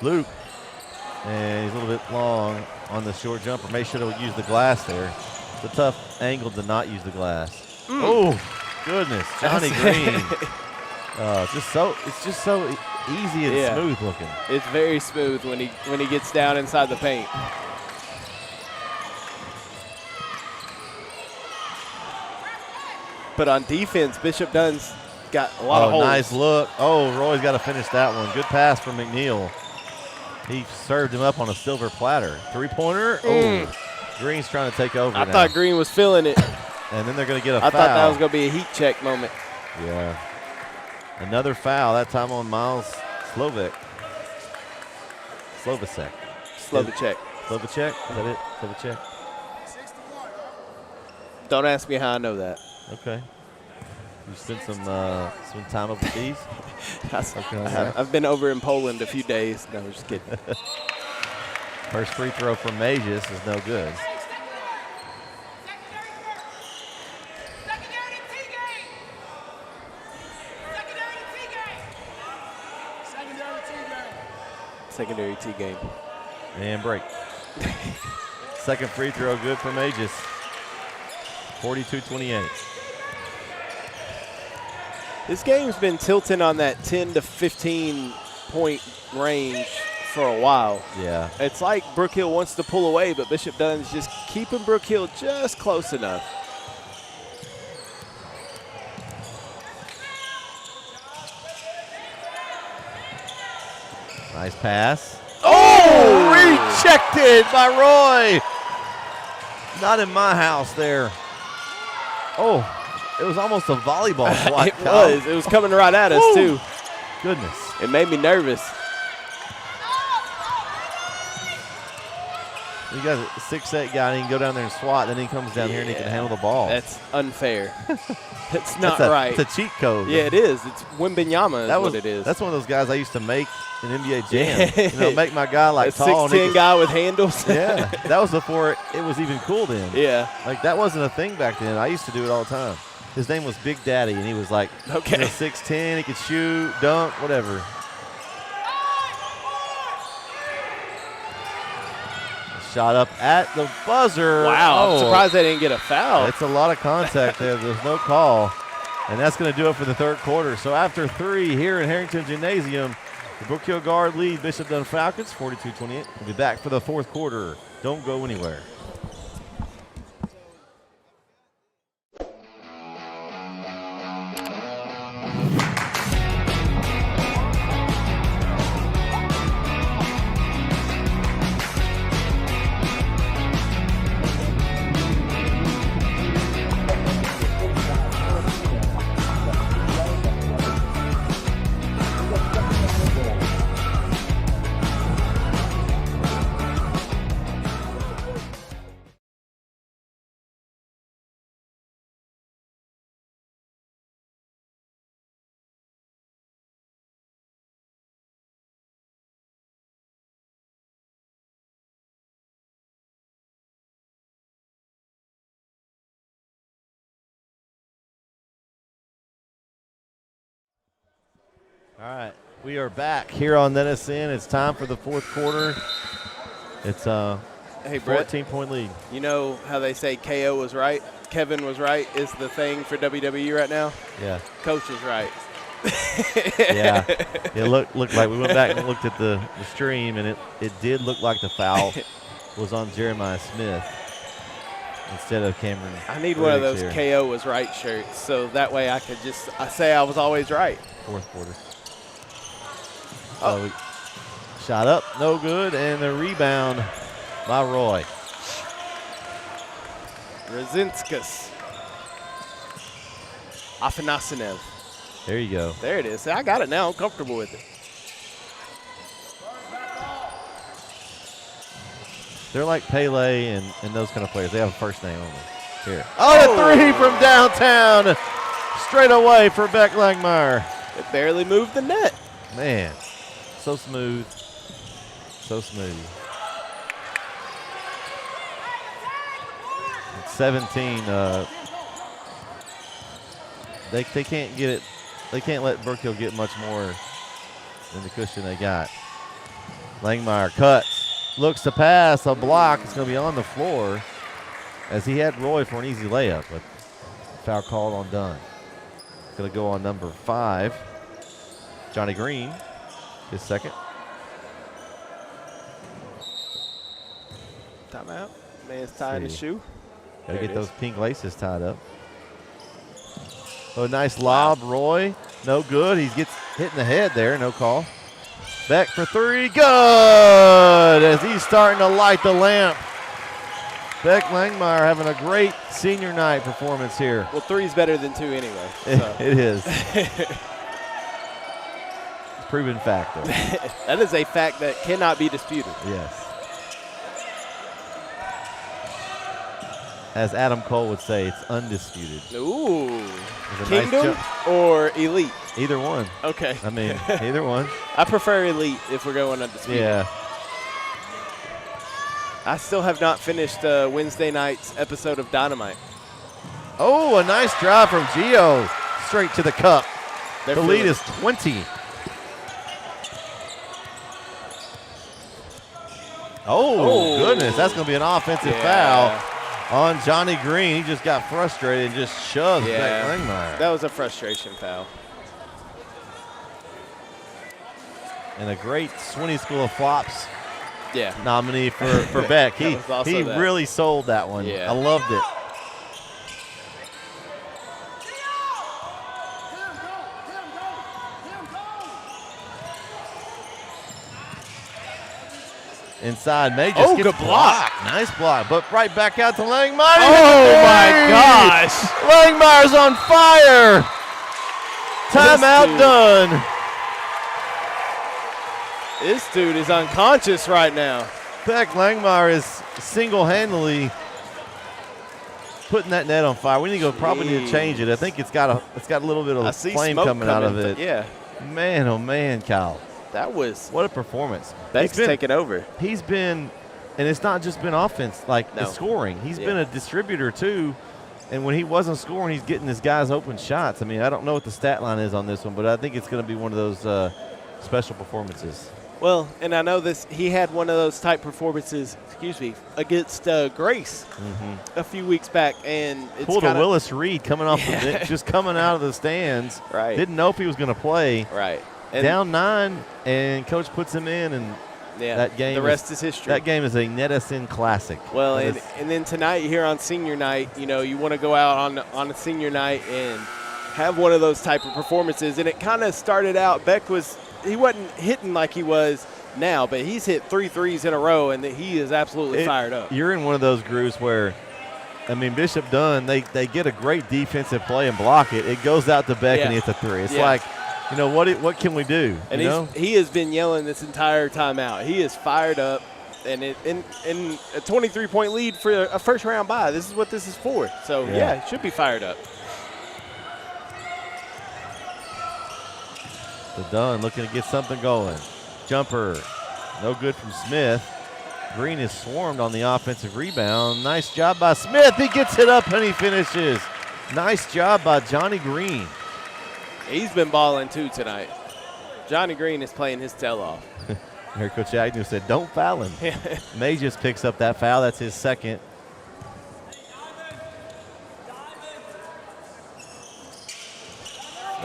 Speaker 3: Luke. And he's a little bit long on the short jumper. May should have used the glass there. It's a tough angle to not use the glass. Oh, goodness. Johnny Green. It's just so easy and smooth looking.
Speaker 5: It's very smooth when he gets down inside the paint. But on defense, Bishop Dunne's got a lot of holes.
Speaker 3: Nice look. Oh, Roy's got to finish that one. Good pass from McNeil. He served him up on a silver platter. Three-pointer. Oh, Green's trying to take over
Speaker 5: I
Speaker 3: now.
Speaker 5: thought Green was feeling it.
Speaker 3: And then they're going to get a foul.
Speaker 5: I thought that was going to be a heat check moment.
Speaker 3: Yeah. Another foul, that time on Miles Slovacek.
Speaker 5: Slovacek.
Speaker 3: Slovacek? Is that it? Slovacek?
Speaker 5: Don't ask me how I know that.
Speaker 3: Okay. You spent some time overseas?
Speaker 5: I've been over in Poland a few days. No, just kidding.
Speaker 3: First free throw from Magis is no good.
Speaker 5: Secondary T game.
Speaker 3: And break. Second free throw good for Magis. 42-28.
Speaker 5: This game's been tilting on that 10 to 15 point range for a while.
Speaker 3: Yeah.
Speaker 5: It's like Brook Hill wants to pull away, but Bishop Dunne's just keeping Brook Hill just close enough.
Speaker 3: Nice pass. Oh, rejected by Roy. Not in my house there. Oh, it was almost a volleyball swat.
Speaker 5: It was. It was coming right at us, too.
Speaker 3: Goodness.
Speaker 5: It made me nervous.
Speaker 3: You got a 6'8" guy, and he can go down there and swat, then he comes down here and he can handle the ball.
Speaker 5: That's unfair. That's not right.
Speaker 3: It's a cheat code.
Speaker 5: Yeah, it is. It's Wimbenyama is what it is.
Speaker 3: That's one of those guys I used to make in NBA Jam. You know, make my guy like
Speaker 5: a
Speaker 3: tall.
Speaker 5: 6'10" guy with handles.
Speaker 3: Yeah, that was before it was even cool then.
Speaker 5: Yeah.
Speaker 3: Like, that wasn't a thing back then. I used to do it all the time. His name was Big Daddy, and he was like 6'10", he could shoot, dunk, whatever. Shot up at the buzzer.
Speaker 5: Wow, I'm surprised they didn't get a foul.
Speaker 3: It's a lot of contact there. There's no call. And that's going to do it for the third quarter. So after 3 here in Harrington Gymnasium, the Brook Hill Guard lead Bishop Dunne Falcons 42-28. We'll be back for the fourth quarter. Don't go anywhere. All right, we are back here on NSN. It's time for the fourth quarter. It's a 14-point lead.
Speaker 5: You know how they say KO was right? Kevin was right is the thing for WWE right now?
Speaker 3: Yeah.
Speaker 5: Coach is right.
Speaker 3: Yeah, it looked like we went back and looked at the stream, and it did look like the foul was on Jeremiah Smith instead of Cameron.
Speaker 5: I need one of those
Speaker 3: here.
Speaker 5: KO was right shirts, so that way I could just say I was always right.
Speaker 3: Fourth quarter. Oh, shot up, no good, and the rebound by Roy.
Speaker 5: Razinskas. Afanasiev.
Speaker 3: There you go.
Speaker 5: There it is. See, I got it now. I'm comfortable with it.
Speaker 3: They're like Pele and those kind of players. They have a first name only. Here. Oh, a three from downtown. Straight away for Beck Langmeyer.
Speaker 5: It barely moved the net.
Speaker 3: Man, so smooth. So smooth. 17. They can't get it. They can't let Brook Hill get much more than the cushion they got. Langmeyer cuts, looks to pass, a block. It's going to be on the floor as he had Roy for an easy layup, but foul called on Dunne. It's going to go on number 5, Johnny Green, his second.
Speaker 5: Timeout. Man's tying his shoe.
Speaker 3: Got to get those pink laces tied up. Oh, nice lob, Roy. No good. He gets hit in the head there. No call. Beck for three. Good! As he's starting to light the lamp. Beck Langmeyer having a great senior night performance here.
Speaker 5: Well, 3's better than 2 anyway. So.
Speaker 3: It is. Proven fact, though.
Speaker 5: That is a fact that cannot be disputed.
Speaker 3: Yes. As Adam Cole would say, it's undisputed.
Speaker 5: Ooh.
Speaker 3: Nice
Speaker 5: Kingdom or Elite?
Speaker 3: Either one.
Speaker 5: Okay.
Speaker 3: I mean, either one.
Speaker 5: I prefer Elite if we're going undisputed.
Speaker 3: Yeah.
Speaker 5: I still have not finished Wednesday night's episode of Dynamite.
Speaker 3: Oh, a nice drive from Gio. Straight to the cup. The lead is 20. Oh, goodness. That's going to be an offensive foul on Johnny Green. He just got frustrated and just shoved Beck Langmeyer.
Speaker 5: That was a frustration foul.
Speaker 3: And a great Swinney School of Flops
Speaker 5: Yeah.
Speaker 3: nominee for Beck. He
Speaker 5: that.
Speaker 3: really sold that one.
Speaker 5: Yeah.
Speaker 3: I loved it. Inside, May just gets
Speaker 5: good block.
Speaker 3: Nice block, but right back out to Langmeyer.
Speaker 5: Oh, my gosh.
Speaker 3: Langmeyer's on fire. Timeout done.
Speaker 5: This dude is unconscious right now.
Speaker 3: Beck Langmeyer is single-handedly putting that net on fire. We probably need to change it. I think it's got a little bit of flame coming out of it.
Speaker 5: Yeah.
Speaker 3: Man, oh man, Kyle.
Speaker 5: That was
Speaker 3: What a performance.
Speaker 5: Beck's taking over.
Speaker 3: He's been, and it's not just been offense, the scoring. He's been a distributor too, and when he wasn't scoring, he's getting his guys open shots. I mean, I don't know what the stat line is on this one, but I think it's going to be one of those special performances.
Speaker 5: Well, and I know he had one of those type performances, against Grace a few weeks back, and it's
Speaker 3: pulled a Willis Reed coming off the bench, just coming out of the stands.
Speaker 5: Right.
Speaker 3: Didn't know if he was going to play.
Speaker 5: Right.
Speaker 3: And down 9, and coach puts him in, and that game.
Speaker 5: The rest is history.
Speaker 3: That game is a Netison classic.
Speaker 5: Well, and then tonight here on senior night, you want to go out on a senior night and have one of those type of performances. And it kind of started out. Beck he wasn't hitting like he was now, but he's hit 3 threes in a row, and he is absolutely fired up.
Speaker 3: You're in one of those grooves where, I mean, Bishop Dunne, they get a great defensive play and block it. It goes out to Beck and he hits a 3. It's like, what can we do?
Speaker 5: And he has been yelling this entire time out. He is fired up, and in a 23-point lead for a first-round bye. This is what this is for. So, he should be fired up.
Speaker 3: So Dunne looking to get something going. Jumper, no good from Smith. Green is swarmed on the offensive rebound. Nice job by Smith. He gets it up and he finishes. Nice job by Johnny Green.
Speaker 5: He's been balling too tonight. Johnny Green is playing his tail off.
Speaker 3: Here, Coach Agnew said, don't foul him. May just picks up that foul. That's his second.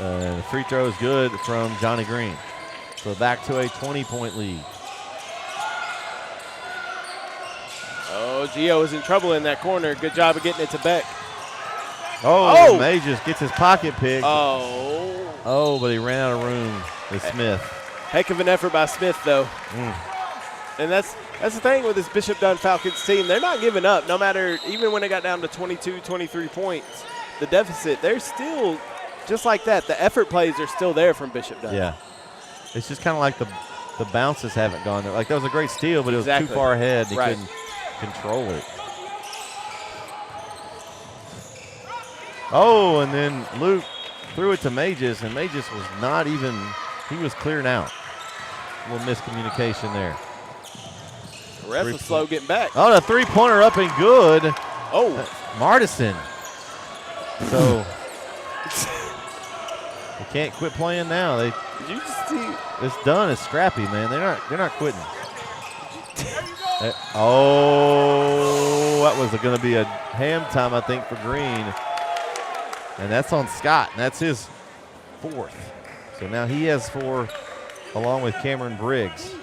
Speaker 3: The free throw is good from Johnny Green. So back to a 20-point lead.
Speaker 5: Oh, Gio is in trouble in that corner. Good job of getting it to Beck.
Speaker 3: Oh, May just gets his pocket picked.
Speaker 5: Oh,
Speaker 3: But he ran out of room with Smith.
Speaker 5: Heck of an effort by Smith, though. And that's the thing with this Bishop Dunne Falcons team. They're not giving up, no matter, even when it got down to 22, 23 points, the deficit, they're still just like that. The effort plays are still there from Bishop Dunne.
Speaker 3: Yeah. It's just kind of like the bounces haven't gone there. Like, that was a great steal, but it was too far ahead. He couldn't control it. Oh, and then Luke threw it to Mages, and Mages was not even – he was clearing out. A little miscommunication there.
Speaker 5: The ref was slow getting back.
Speaker 3: Oh, the three-pointer up and good.
Speaker 5: Oh.
Speaker 3: Martison. So they can't quit playing now.
Speaker 5: Did you just see?
Speaker 3: It's done. It's scrappy, man. They're not quitting. Oh, that was going to be a ham time, I think, for Green. And that's on Scott, and that's his fourth. So now he has 4 along with Cameron Briggs.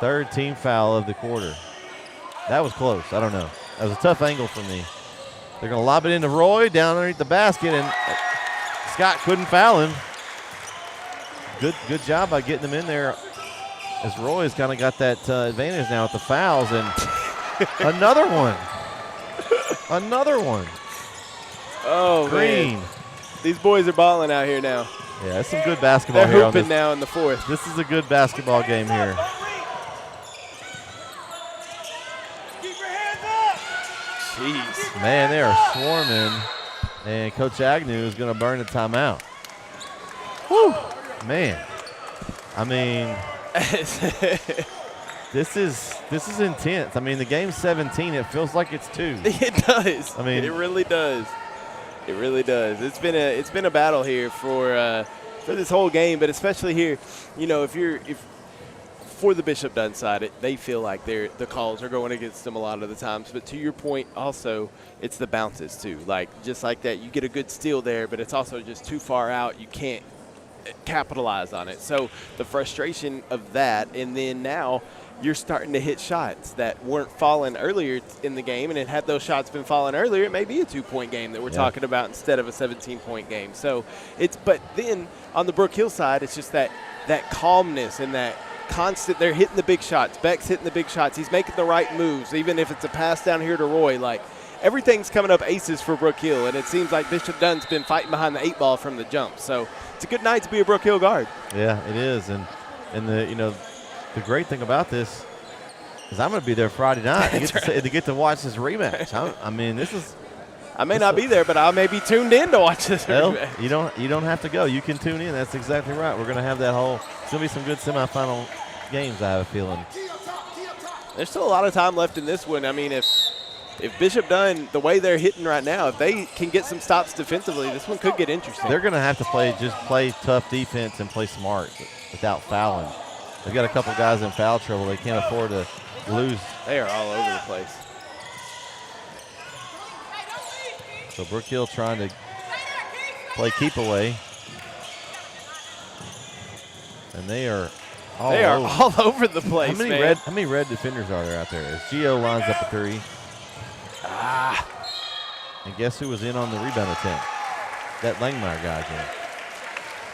Speaker 3: Third team foul of the quarter. That was close. I don't know. That was a tough angle for me. They're going to lob it into Roy down underneath the basket, and Scott couldn't foul him. Good job by getting him in there, as Roy's kind of got that advantage now with the fouls. And another one. Another one.
Speaker 5: Oh,
Speaker 3: Green.
Speaker 5: Man. These boys are balling out here now.
Speaker 3: Yeah, that's some good basketball
Speaker 5: They're
Speaker 3: here.
Speaker 5: hooping now in the fourth.
Speaker 3: This is a good basketball game here.
Speaker 5: Jeez.
Speaker 3: Man, they are swarming, and Coach Agnew is going to burn the timeout. Whew. Man, I mean, this is intense. I mean, the game's 17. It feels like it's 2.
Speaker 5: It does.
Speaker 3: I mean,
Speaker 5: it really does. It really does. It's been a battle here for this whole game, but especially here, you know, if for the Bishop Dunne side, they feel like the calls are going against them a lot of the times. But to your point, also, it's the bounces too. Like, just like that, you get a good steal there, but it's also just too far out. You can't capitalize on it. So the frustration of that, and then now you're starting to hit shots that weren't falling earlier in the game, and had those shots been falling earlier, it may be a 2-point game that we're talking about instead of a 17-point game. So but then on the Brook Hill side, it's just that calmness and that constant, they're hitting the big shots. Beck's hitting the big shots. He's making the right moves, even if it's a pass down here to Roy. Like, everything's coming up aces for Brook Hill, and it seems like Bishop Dunne's been fighting behind the 8 ball from the jump. So it's a good night to be a Brook Hill guard. Yeah,
Speaker 3: it is. And the great thing about this is I'm going to be there Friday night to get to watch this rematch. I mean, this is.
Speaker 5: I may not be there, but I may be tuned in to watch this rematch.
Speaker 3: You don't have to go. You can tune in. That's exactly right. We're going to have that whole. It's going to be some good semifinal games, I have a feeling.
Speaker 5: There's still a lot of time left in this one. I mean, if Bishop Dunne, the way they're hitting right now, if they can get some stops defensively, this one could get interesting.
Speaker 3: They're going to have to play tough defense and play smart without fouling. They've got a couple guys in foul trouble. They can't afford to lose.
Speaker 5: They are all over the place.
Speaker 3: So Brook Hill trying to play keep away. And they are
Speaker 5: all over the place,
Speaker 3: How many red defenders are there out there? As Gio lines up a 3. And guess who was in on the rebound attempt? That Langmeyer guy again.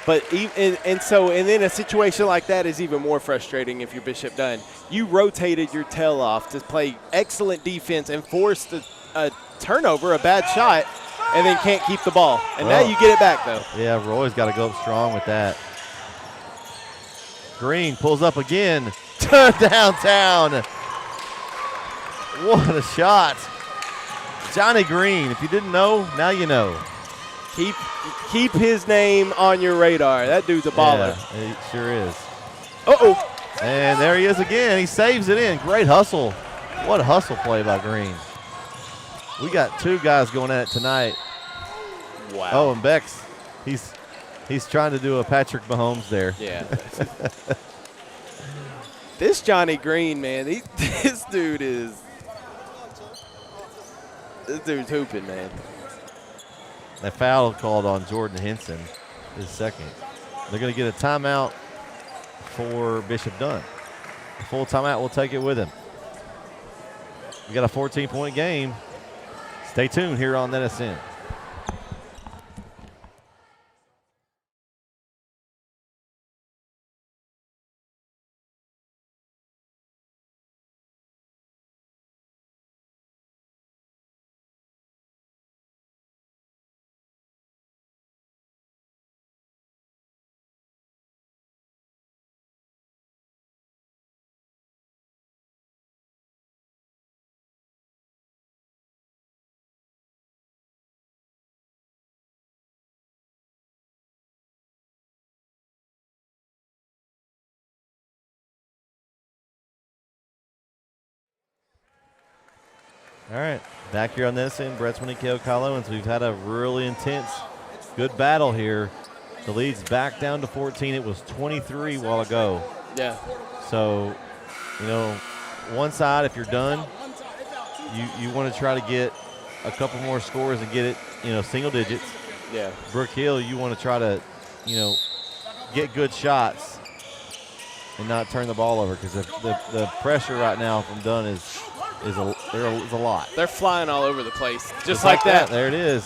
Speaker 5: But and then a situation like that is even more frustrating if you're Bishop Dunne. You rotated your tail off to play excellent defense and forced a turnover, a bad shot, and then can't keep the ball. And now you get it back, though.
Speaker 3: Yeah, Roy's got to go up strong with that. Green pulls up again. Downtown. What a shot. Johnny Green. If you didn't know, now you know.
Speaker 5: Keep his name on your radar. That dude's a baller.
Speaker 3: Yeah, he sure is.
Speaker 5: Uh-oh.
Speaker 3: And there he is again. He saves it in. Great hustle. What a hustle play by Green. We got 2 guys going at it tonight.
Speaker 5: Wow.
Speaker 3: Oh, and Beck's, he's trying to do a Patrick Mahomes there.
Speaker 5: Yeah. This Johnny Green, man, this dude's hooping, man.
Speaker 3: That foul called on Jordan Henson, his second. They're going to get a timeout for Bishop Dunne. A full timeout will take it with him. We got a 14-point game. Stay tuned here on NSN. All right, back here on this end, Brett Swinney, Kyle Owens. We've had a really intense, good battle here. The lead's back down to 14. It was 23 a while ago.
Speaker 5: Yeah.
Speaker 3: So, you know, one side, if you're done, you want to try to get a couple more scores and get it, you know, single digits.
Speaker 5: Yeah.
Speaker 3: Brook Hill, you want to try to, you know, get good shots and not turn the ball over, because the pressure right now from Dunne is a lot.
Speaker 5: They're flying all over the place, just like that.
Speaker 3: There it is.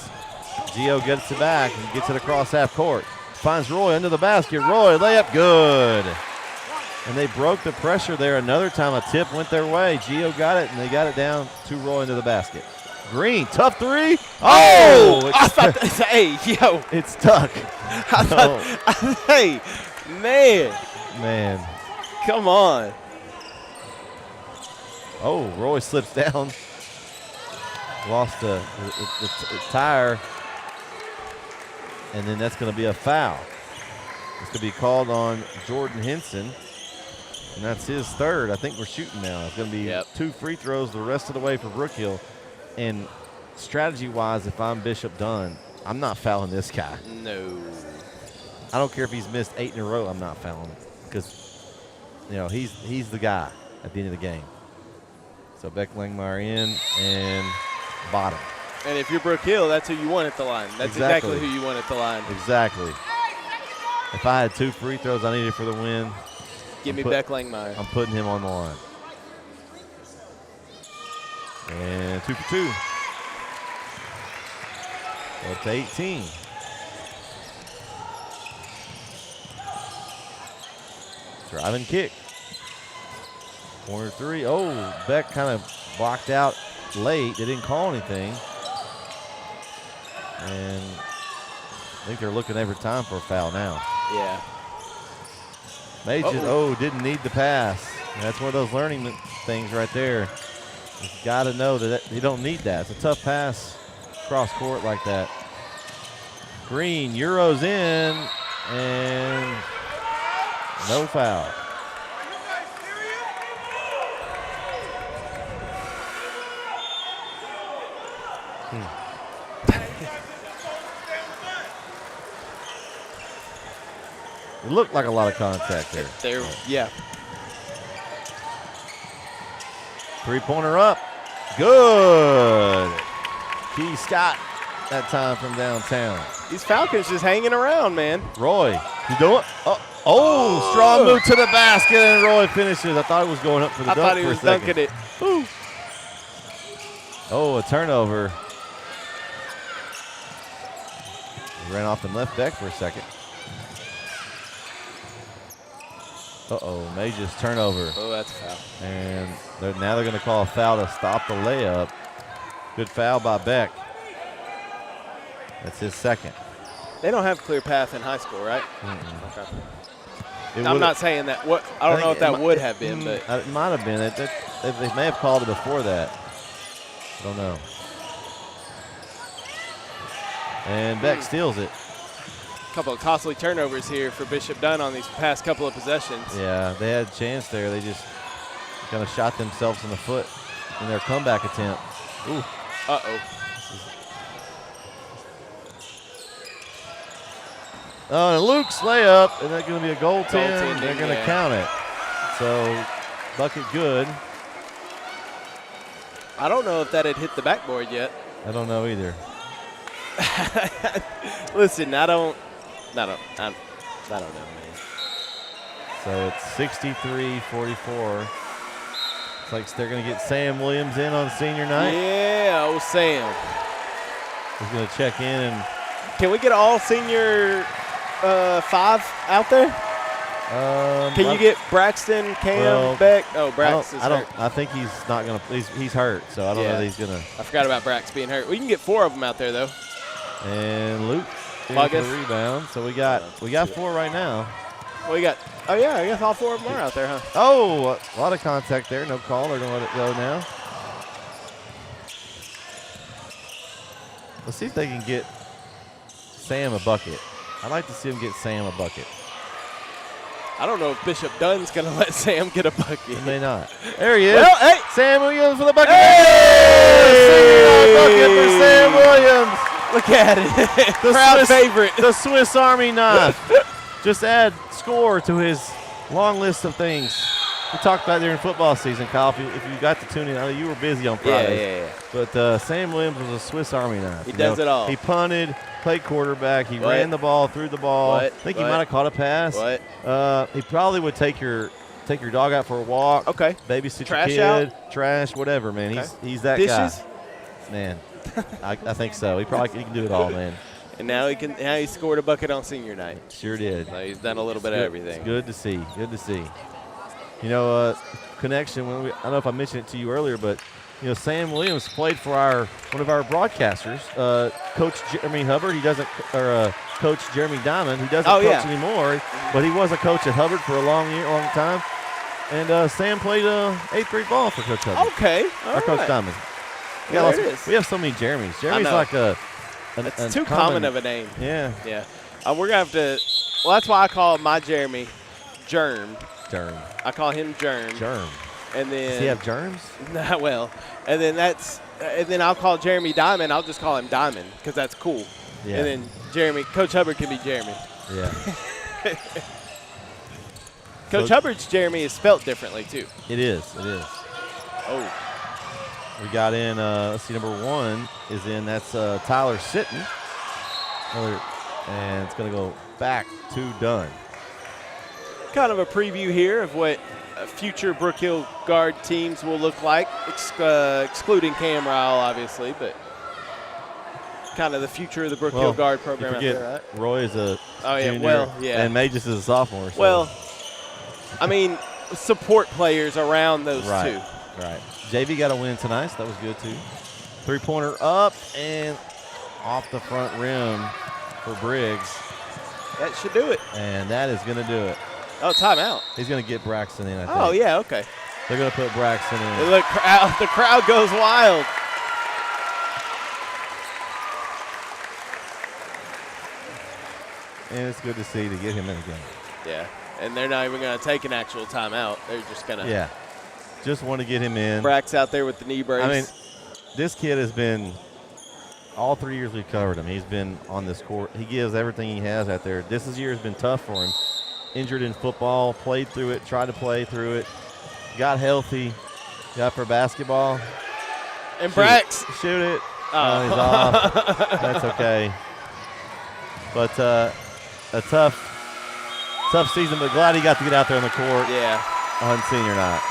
Speaker 3: Gio gets it back and gets it across half court. Finds Roy under the basket. Roy, layup, good. And they broke the pressure there. Another time a tip went their way. Gio got it, and they got it down to Roy into the basket. Green, tough three. Oh!
Speaker 5: I thought, hey, yo.
Speaker 3: It's stuck.
Speaker 5: Hey, man.
Speaker 3: Man.
Speaker 5: Come on.
Speaker 3: Oh, Roy slips down. Lost the tire. And then that's going to be a foul. It's going to be called on Jordan Henson. And that's his third. I think we're shooting now. It's going to be 2 free throws the rest of the way for Brook Hill. And strategy-wise, if I'm Bishop Dunne, I'm not fouling this guy.
Speaker 5: No.
Speaker 3: I don't care if he's missed 8 in a row. I'm not fouling him, because, you know, he's the guy at the end of the game. So Beck Langmeyer in and bottom.
Speaker 5: And if you're Brook Hill, that's who you want at the line. That's exactly who you want at the line.
Speaker 3: Exactly. If I had 2 free throws I needed for the win,
Speaker 5: give me Beck Langmeyer.
Speaker 3: I'm putting him on the line. And 2 for 2. Up to 18. Driving kick. Corner 3. Oh, Beck kind of blocked out late. They didn't call anything. And I think they're looking every time for a foul now.
Speaker 5: Yeah.
Speaker 3: Mages, didn't need the pass. And that's one of those learning things right there. You've got to know that you don't need that. It's a tough pass cross court like that. Green, Euros in, and no foul. It looked like a lot of contact there.
Speaker 5: Yeah.
Speaker 3: Three-pointer up. Good. Key Scott that time from downtown.
Speaker 5: These Falcons just hanging around, man.
Speaker 3: Roy, you doing? Strong move to the basket, and Roy finishes. I thought he was going up for the dunk.
Speaker 5: I thought he was
Speaker 3: for a second.
Speaker 5: dunking it. Woo.
Speaker 3: Oh, a turnover. He ran off and left Beck for a second. Mages turnover.
Speaker 5: Oh, that's a foul.
Speaker 3: And now they're going to call a foul to stop the layup. Good foul by Beck. That's his second.
Speaker 5: They don't have clear path in high school, right?
Speaker 3: Okay.
Speaker 5: I'm not saying that. I don't know if that would have been, but
Speaker 3: it might have been. They may have called it before that. I don't know. And Beck steals it.
Speaker 5: a couple of costly turnovers here for Bishop Dunne on these past couple of possessions.
Speaker 3: Yeah, they had a chance there. They just kind of shot themselves in the foot in their comeback attempt. Ooh.
Speaker 5: Uh-oh.
Speaker 3: Oh, and Luke's layup, and that's going to be a goaltend. They're going to
Speaker 5: yeah.
Speaker 3: count it. So, bucket good.
Speaker 5: I don't know if that had hit the backboard yet.
Speaker 3: I don't know either.
Speaker 5: Listen, I don't know, man.
Speaker 3: So it's 63-44. Looks like they're going to get Sam Williams in on senior night.
Speaker 5: Yeah, old Sam.
Speaker 3: He's going to check in. And
Speaker 5: can we get all senior 5 out there? Can you get Braxton, Cam, Beck? Oh, Braxton's hurt.
Speaker 3: I think he's not going to. He's hurt, so I don't know that he's going to.
Speaker 5: I forgot about Brax being hurt. We can get 4 of them out there, though.
Speaker 3: And Luke in
Speaker 5: Well,
Speaker 3: for the rebound. So we got 4 right now.
Speaker 5: Well, we got. Oh yeah, I guess all 4 of them are out there, huh?
Speaker 3: Oh, a lot of contact there. No call. They're going to let it go now. Let's see if they can get Sam a bucket. I'd like to see him get Sam a bucket.
Speaker 5: I don't know if Bishop Dunne's going to let Sam get a bucket.
Speaker 3: He may not. There he is.
Speaker 5: Well, hey.
Speaker 3: Sam Williams for the bucket.
Speaker 5: Hey!
Speaker 3: Bucket for Sam Williams.
Speaker 5: Look at it.
Speaker 3: The
Speaker 5: Crowd
Speaker 3: Swiss,
Speaker 5: favorite.
Speaker 3: The Swiss Army knife. Just add score to his long list of things. We talked about during football season, Kyle. If you got to tune in, I know you were busy on Friday.
Speaker 5: Yeah.
Speaker 3: But Sam Williams was a Swiss Army knife.
Speaker 5: He does it all.
Speaker 3: He punted, played quarterback. He ran the ball, threw the ball. I think he might have caught a pass. He probably would take your dog out for a walk.
Speaker 5: Okay.
Speaker 3: Babysit
Speaker 5: Trash
Speaker 3: your kid.
Speaker 5: out?
Speaker 3: Trash, whatever, man.
Speaker 5: Okay.
Speaker 3: He's that
Speaker 5: Dishes?
Speaker 3: guy. Man, I think so. He can do it all, man.
Speaker 5: And now he scored a bucket on senior night.
Speaker 3: Sure did.
Speaker 5: So he's done a little bit of everything.
Speaker 3: It's good to see. Good to see. You know, connection. I don't know if I mentioned it to you earlier, but you know, Sam Williams played for one of our broadcasters, Coach Jeremy Hubbard. He doesn't, or Coach Jeremy Diamond. He doesn't coach anymore, but he was a coach at Hubbard for a long time. And Sam played 8th grade ball for Coach Hubbard.
Speaker 5: Okay,
Speaker 3: our Coach Diamond. We have so many Jeremys. Jeremy's like
Speaker 5: it's too common of a name.
Speaker 3: Yeah.
Speaker 5: We're gonna have to. Well, that's why I call my Jeremy Germ. I call him Germ. And then
Speaker 3: does he have germs?
Speaker 5: Nah, well, and then I'll call Jeremy Diamond. I'll just call him Diamond because that's cool.
Speaker 3: Yeah.
Speaker 5: And then Coach Hubbard can be Jeremy.
Speaker 3: Yeah.
Speaker 5: Coach Hubbard's Jeremy is spelt differently too.
Speaker 3: It is.
Speaker 5: Oh.
Speaker 3: We got in. Let's see. Number 1 is in. That's Tyler Sitton. And it's going to go back to Dunne.
Speaker 5: Kind of a preview here of what future Brook Hill guard teams will look like, excluding Cam Ryle, obviously, but kind of the future of the Brook Hill guard program out there, right?
Speaker 3: Roy is a junior, and Magis is a sophomore. So.
Speaker 5: Well, I mean, support players around those two.
Speaker 3: Right. JV got a win tonight, so that was good, too. 3-pointer up and off the front rim for Briggs.
Speaker 5: That should do it.
Speaker 3: And that is going to do it.
Speaker 5: Oh, timeout.
Speaker 3: He's going to get Braxton in, I think.
Speaker 5: Oh, yeah, okay.
Speaker 3: They're going to put Braxton in.
Speaker 5: And look, the crowd goes wild.
Speaker 3: And it's good to see to get him in again.
Speaker 5: Yeah, and they're not even going to take an actual timeout. They're just going to.
Speaker 3: Yeah, just want to get him in.
Speaker 5: Brax out there with the knee brace.
Speaker 3: I mean, this kid has been, all 3 years we've covered him, he's been on this court. He gives everything he has out there. This year has been tough for him. Injured in football, played through it, tried to play through it, got healthy, got for basketball.
Speaker 5: And Brax.
Speaker 3: Shoot it. Oh, he's off. That's okay. But a tough season, but glad he got to get out there on the court on senior night.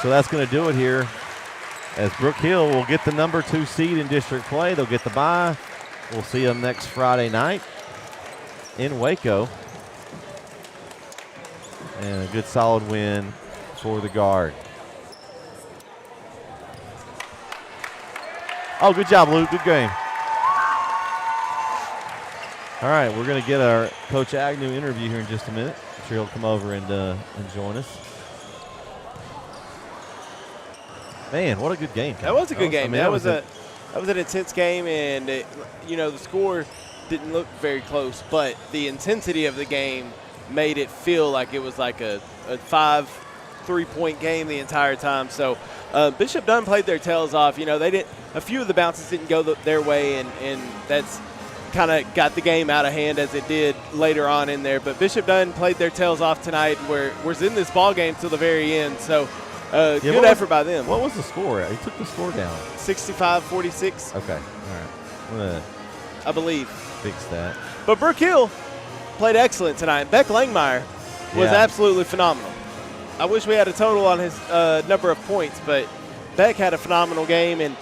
Speaker 3: So that's going to do it here as Brook Hill will get the number 2 seed in district play. They'll get the bye. We'll see them next Friday night in Waco. And a good solid win for the guard. Oh, good job, Luke. Good game. All right, we're going to get our Coach Agnew interview here in just a minute. I'm sure he'll come over and join us. Man, what a good game.
Speaker 5: That was a good game. That was an intense game, and the score didn't look very close, but the intensity of the game made it feel like it was like a 5 3-point game the entire time. So Bishop Dunne played their tails off. A few of the bounces didn't go their way, and that's kind of got the game out of hand as it did later on in there. But Bishop Dunne played their tails off tonight, was in this ball game till the very end. So Good effort by them.
Speaker 3: What was the score? He took the score down.
Speaker 5: 65-46.
Speaker 3: Okay. All right. I'm going to
Speaker 5: I believe.
Speaker 3: fix that.
Speaker 5: But Brook Hill played excellent tonight. Beck Langmeyer was absolutely phenomenal. I wish we had a total on his number of points, but Beck had a phenomenal game, and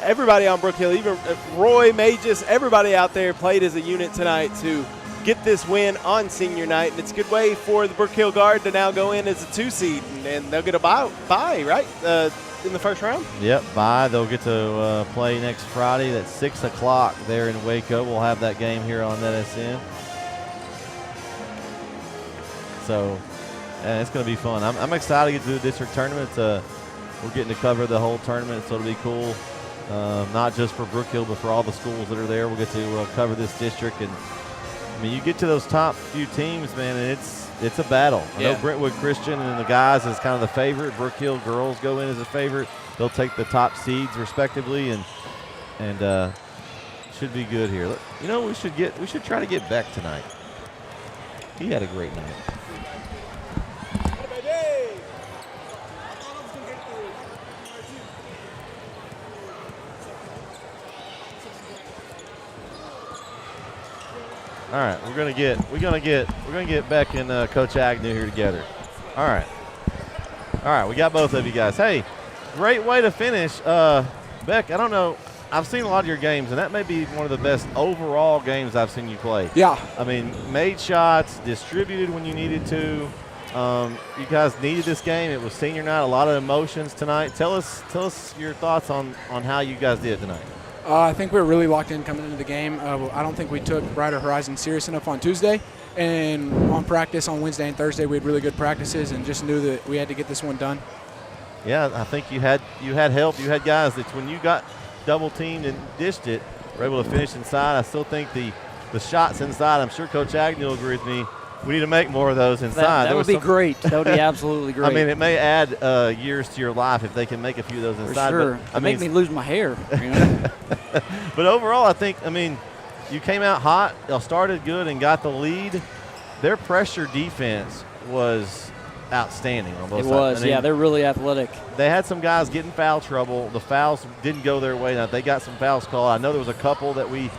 Speaker 5: everybody on Brook Hill, even Roy, Mages, everybody out there played as a unit tonight to get this win on senior night, and it's a good way for the Brook Hill Guard to now go in as a 2 seed, and they'll get a bye, right, in the first round?
Speaker 3: Yep, bye. They'll get to play next Friday at 6 o'clock there in Waco. We'll have that game here on NSN. So, it's going to be fun. I'm excited to get to the district tournament. We're getting to cover the whole tournament, so it'll be cool. Not just for Brook Hill, but for all the schools that are there. We'll get to cover this district. And, I mean, you get to those top few teams, man, and it's a battle. I know Brentwood Christian and the guys is kind of the favorite. Brook Hill girls go in as a favorite. They'll take the top seeds respectively, and should be good here. You know, we should try to get Beck tonight. He had a great night. All right, we're gonna get Beck and Coach Agnew here together. All right, we got both of you guys. Hey, great way to finish. Beck, I don't know. I've seen a lot of your games, and that may be one of the best overall games I've seen you play.
Speaker 10: Yeah.
Speaker 3: I mean, made shots, distributed when you needed to. You guys needed this game. It was senior night, a lot of emotions tonight. Tell us your thoughts on how you guys did tonight.
Speaker 10: I think we were really locked in coming into the game. I don't think we took Brighter Horizon serious enough on Tuesday. And on practice on Wednesday and Thursday, we had really good practices and just knew that we had to get this one done.
Speaker 3: Yeah, I think you had help. You had guys that when you got double teamed and dished it, were able to finish inside. I still think the shots inside, I'm sure Coach Agnew will agree with me, we need to make more of those inside.
Speaker 11: That would be great. That would be absolutely great.
Speaker 3: I mean, it may add years to your life if they can make a few of those inside.
Speaker 11: For sure.
Speaker 3: But,
Speaker 11: make me lose my hair. You know?
Speaker 3: But overall, I think, you came out hot. Y'all started good and got the lead. Their pressure defense was outstanding on both sides.
Speaker 11: It was, they're really athletic.
Speaker 3: They had some guys get in foul trouble. The fouls didn't go their way. Now, they got some fouls called. I know there was a couple that we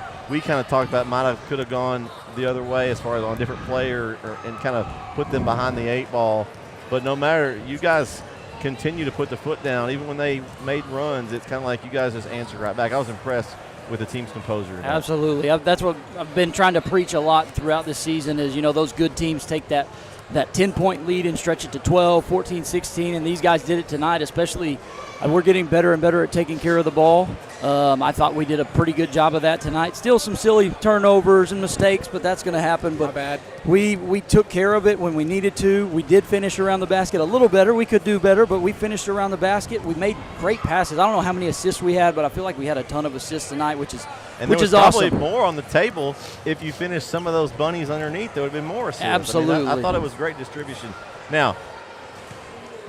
Speaker 3: kind of talked about could have gone the other way as far as on different player and kind of put them behind the 8 ball. But no matter, you guys continue to put the foot down. Even when they made runs, it's kind of like you guys just answered right back. I was impressed with the team's composure tonight.
Speaker 11: Absolutely. That's what I've been trying to preach a lot throughout this season is, those good teams take that 10-point lead and stretch it to 12, 14, 16, and these guys did it tonight, especially we're getting better and better at taking care of the ball. I thought we did a pretty good job of that tonight. Still some silly turnovers and mistakes, but that's going to happen. But
Speaker 10: not bad.
Speaker 11: We took care of it when we needed to. We did finish around the basket a little better. We could do better, but we finished around the basket. We made great passes. I don't know how many assists we had, but I feel like we had a ton of assists tonight, which is
Speaker 3: and there was
Speaker 11: awesome.
Speaker 3: Probably more on the table if you finished some of those bunnies underneath. There would have been more assists.
Speaker 11: Absolutely.
Speaker 3: I thought it was great distribution. Now,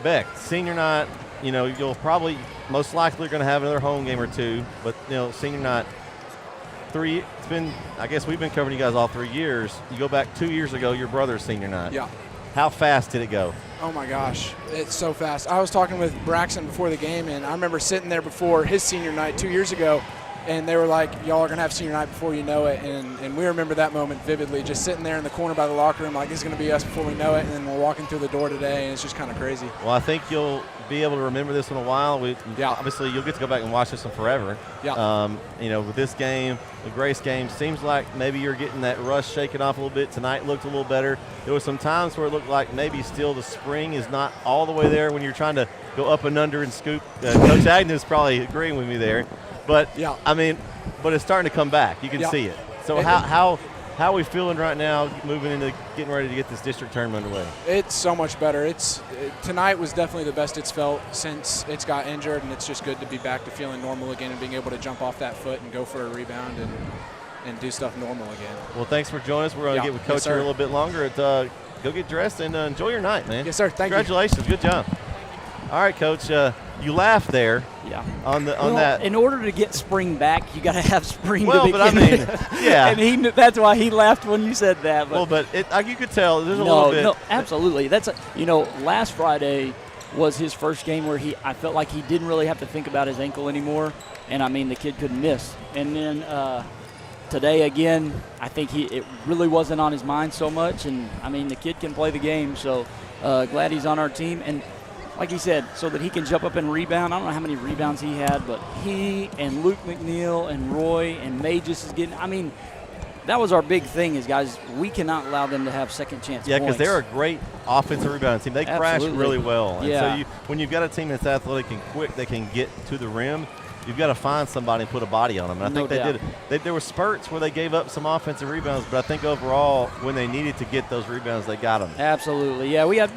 Speaker 3: Beck, senior night, you'll probably most likely going to have another home game or two, but, senior night, it's been, I guess we've been covering you guys all 3 years. You go back 2 years ago, your brother's senior night.
Speaker 10: Yeah.
Speaker 3: How fast did it go?
Speaker 10: Oh, my gosh. It's so fast. I was talking with Braxton before the game, and I remember sitting there before his senior night 2 years ago, and they were like, y'all are going to have senior night before you know it. And we remember that moment vividly, just sitting there in the corner by the locker room like, this is going to be us before we know it. And then we're walking through the door today, and it's just kind of crazy.
Speaker 3: Well, I think you'll be able to remember this in a while. Obviously, you'll get to go back and watch this one forever.
Speaker 10: Yeah.
Speaker 3: With this game, the Grace game, seems like maybe you're getting that rush shaken off a little bit. Tonight looked a little better. There were some times where it looked like maybe still the spring is not all the way there when you're trying to go up and under and scoop. Coach Agnew's probably agreeing with me there. But, but it's starting to come back. You can see it. So how are we feeling right now moving into getting ready to get this district tournament underway?
Speaker 10: It's so much better. Tonight was definitely the best it's felt since it's got injured, and it's just good to be back to feeling normal again and being able to jump off that foot and go for a rebound and do stuff normal again.
Speaker 3: Well, thanks for joining us. We're going to get with Coach here a little bit longer. Go get dressed and enjoy your night, man.
Speaker 10: Yes, sir.
Speaker 3: Congratulations. Good job. All right, Coach. You laughed there.
Speaker 11: Yeah.
Speaker 3: On that.
Speaker 11: In order to get spring back, you got to have spring.
Speaker 3: Well,
Speaker 11: to begin
Speaker 3: but yeah.
Speaker 11: And that's why he laughed when you said that. But
Speaker 3: well, but you could tell there's a little bit.
Speaker 11: No, absolutely. That's last Friday was his first game where I felt like he didn't really have to think about his ankle anymore. And, I mean, the kid couldn't miss. And then today, again, I think it really wasn't on his mind so much. And, I mean, the kid can play the game, so glad he's on our team. And like he said, so that he can jump up and rebound. I don't know how many rebounds he had, but he and Luke McNeil and Roy and Magis is getting – I mean, that was our big thing is, guys, we cannot allow them to have second chance
Speaker 3: Yeah, because
Speaker 11: points.
Speaker 3: they're a great offensive rebounding team. They crash
Speaker 11: Absolutely.
Speaker 3: really well. And
Speaker 11: Yeah.
Speaker 3: so when you've got a team that's athletic and quick, they can get to the rim, you've got to find somebody and put a body on them. And I think
Speaker 11: No doubt.
Speaker 3: they did. There were spurts where they gave up some offensive rebounds, but I think overall, when they needed to get those rebounds, they got them.
Speaker 11: Absolutely. Yeah, we have,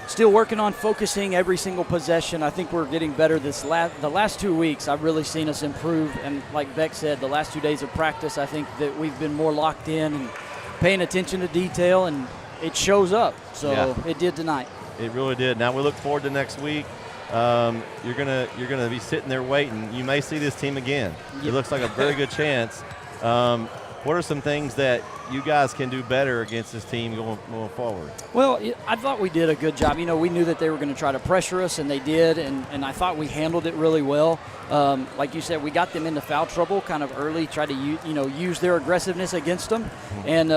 Speaker 11: still working on focusing every single possession. I think we're getting better the last 2 weeks. I've really seen us improve. And like Beck said, the last 2 days of practice, I think that we've been more locked in and paying attention to detail, and it shows up. So
Speaker 3: Yeah.
Speaker 11: it did tonight.
Speaker 3: It really did. Now we look forward to next week. You're gonna be sitting there waiting. You may see this team again. It looks like a very good chance. What are some things that you guys can do better against this team going forward?
Speaker 11: Well, I thought we did a good job. We knew that they were going to try to pressure us, and they did, and I thought we handled it really well. Like you said, we got them into foul trouble kind of early, tried to use their aggressiveness against them, and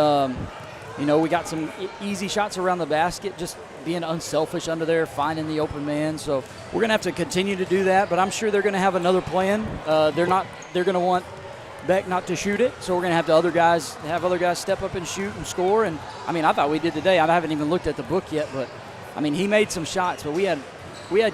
Speaker 11: we got some easy shots around the basket, just being unselfish under there, finding the open man. So we're going to have to continue to do that, but I'm sure they're going to have another plan. They're going to want Beck not to shoot it, so we're going to have other guys step up and shoot and score. And I mean, I thought we did today. I haven't even looked at the book yet, but I mean, he made some shots, but we had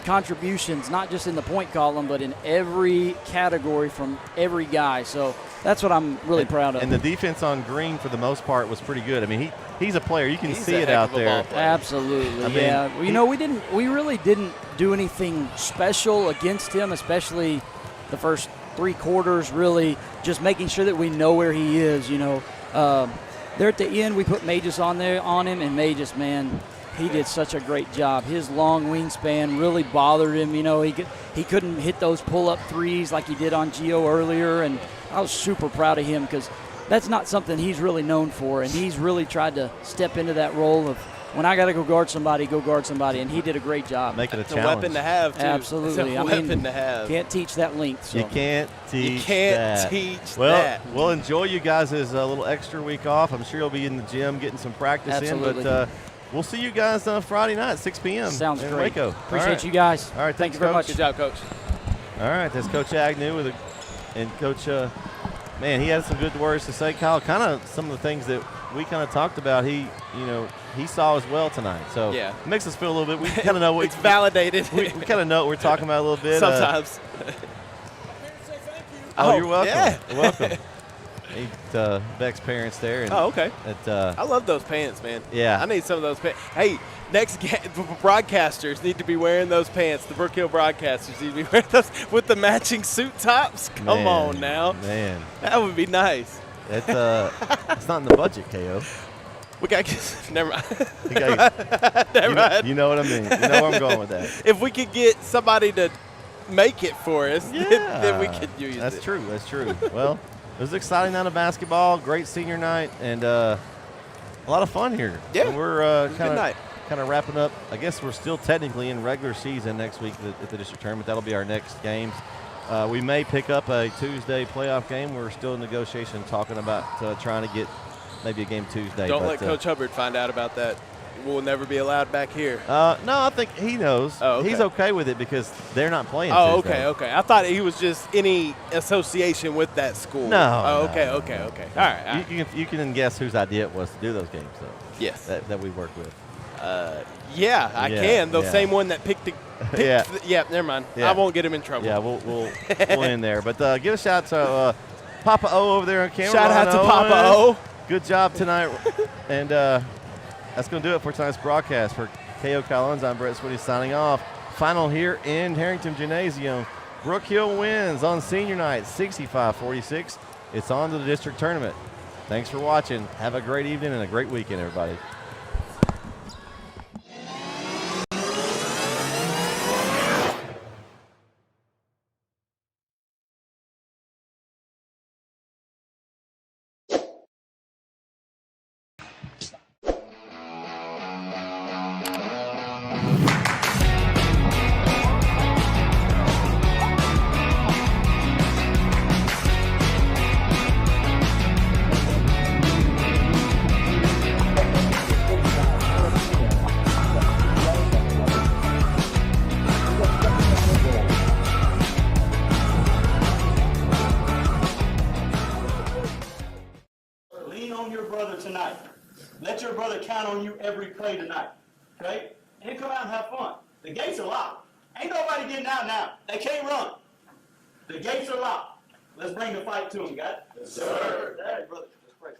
Speaker 11: contributions not just in the point column, but in every category from every guy. So that's what I'm really proud of.
Speaker 3: And the defense on Green, for the most part, was pretty good. I mean, he's a player. You can see it
Speaker 5: heck
Speaker 3: out
Speaker 5: of a
Speaker 3: there.
Speaker 5: ball player.
Speaker 11: Absolutely,
Speaker 3: I mean,
Speaker 11: yeah. We really didn't do anything special against him, especially the first 3 quarters, really just making sure that we know where he is. There at the end, we put Magis on him, and Magis, man, he did such a great job. His long wingspan really bothered him. He couldn't hit those pull-up threes like he did on Gio earlier, and I was super proud of him because that's not something he's really known for, and he's really tried to step into that role of when I got to go guard somebody, and he did a great job.
Speaker 3: Make it a
Speaker 5: It's a
Speaker 3: challenge.
Speaker 5: weapon to have, too.
Speaker 11: Absolutely.
Speaker 5: It's a weapon to have.
Speaker 11: Can't teach that length. So.
Speaker 3: You can't teach
Speaker 5: teach
Speaker 3: well,
Speaker 5: that.
Speaker 3: We'll enjoy you guys' a little extra week off. I'm sure you'll be in the gym getting some practice
Speaker 11: Absolutely.
Speaker 3: in, but we'll see you guys Friday night at 6 p.m.
Speaker 11: Sounds
Speaker 3: in
Speaker 11: great.
Speaker 3: Waco.
Speaker 11: Appreciate you guys.
Speaker 3: All right,
Speaker 11: Thank
Speaker 3: thanks,
Speaker 11: you very
Speaker 3: Coach.
Speaker 11: much.
Speaker 5: Good job, Coach.
Speaker 3: All right, that's Coach Agnew and Coach. Man, he had some good words to say, Kyle. Kind of some of the things that we kind of talked about. He saw as well tonight. So
Speaker 5: Yeah.
Speaker 3: it makes us feel a little bit. We kind of know what
Speaker 5: It's validated.
Speaker 3: we kind of know what we're talking about a little bit.
Speaker 5: Sometimes.
Speaker 3: You're welcome.
Speaker 5: Yeah.
Speaker 3: You're welcome. Beck's parents there. And
Speaker 5: Okay.
Speaker 3: At,
Speaker 5: I love those pants, man.
Speaker 3: Yeah.
Speaker 5: I need some of those pants. Hey, next broadcasters need to be wearing those pants. The Brook Hill broadcasters need to be wearing those with the matching suit tops. Come on now.
Speaker 3: Man.
Speaker 5: That would be nice.
Speaker 3: It's not in the budget, KO.
Speaker 5: We got to never mind.
Speaker 3: You
Speaker 5: mind.
Speaker 3: You know what I mean. You know where I'm going with that.
Speaker 5: If we could get somebody to make it for us, then we could use it.
Speaker 3: That's true. That's true. Well, it was an exciting night of basketball, great senior night, and a lot of fun here.
Speaker 5: Yeah,
Speaker 3: and we're
Speaker 5: it was a good night.
Speaker 3: kind of wrapping up. I guess we're still technically in regular season next week at the district tournament. That'll be our next games. We may pick up a Tuesday playoff game. We're still in negotiation talking about trying to get maybe a game Tuesday.
Speaker 5: Don't let Coach Hubbard find out about that. We'll never be allowed back here.
Speaker 3: No, I think he knows.
Speaker 5: Oh, okay.
Speaker 3: He's okay with it because they're not playing
Speaker 5: Oh,
Speaker 3: Tuesday.
Speaker 5: okay. I thought he was just any association with that school.
Speaker 3: No.
Speaker 5: Oh,
Speaker 3: no.
Speaker 5: okay. All right.
Speaker 3: You can guess whose idea it was to do those games, though.
Speaker 5: Yes.
Speaker 3: That we work with.
Speaker 5: Yeah, I can. The same one that picked
Speaker 3: Yeah.
Speaker 5: yeah, never mind.
Speaker 3: Yeah.
Speaker 5: I won't get him in trouble.
Speaker 3: Yeah, we'll end there. But give a shout to Papa O over there on camera.
Speaker 5: Shout out to
Speaker 3: Ron
Speaker 5: Papa
Speaker 3: Owens.
Speaker 5: O.
Speaker 3: Good job tonight. And that's going to do it for tonight's broadcast. For KO Collins, I'm Brett Switty signing off. Final here in Harrington Gymnasium. Brook Hill wins on senior night, 65-46. It's on to the district tournament. Thanks for watching. Have a great evening and a great weekend, everybody.
Speaker 1: Let your brother count on you every play tonight, okay? And come out and have fun. The gates are locked. Ain't nobody getting out now. They can't run. The gates are locked. Let's bring the fight to them, guys. Yes, sir. All right, brother. Let's pray.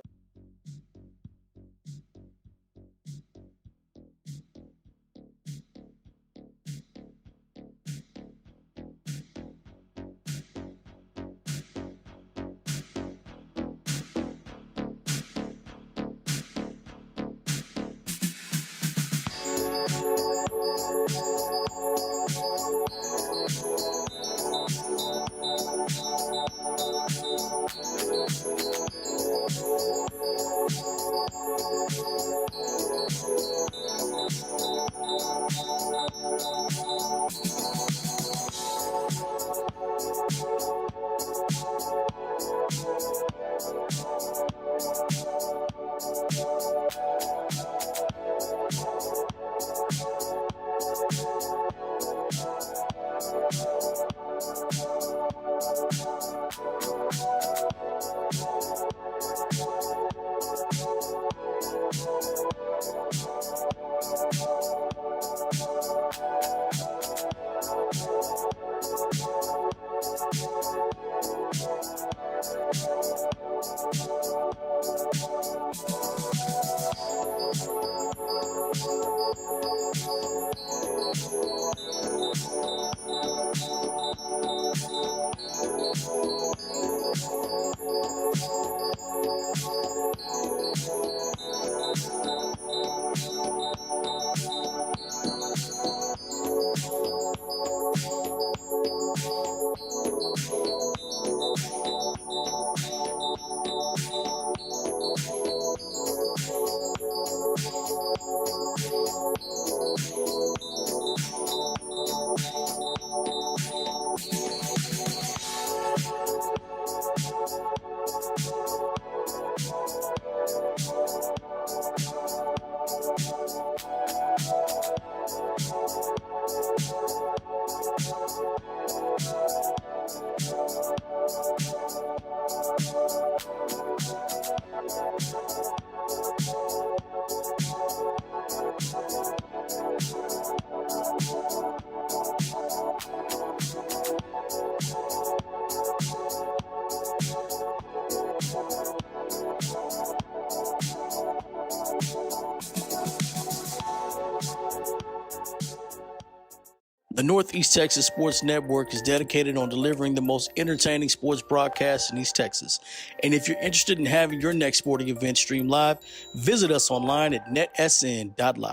Speaker 2: The Northeast Texas Sports Network is dedicated on delivering the most entertaining sports broadcasts in East Texas. And if you're interested in having your next sporting event streamed live, visit us online at netsn.live.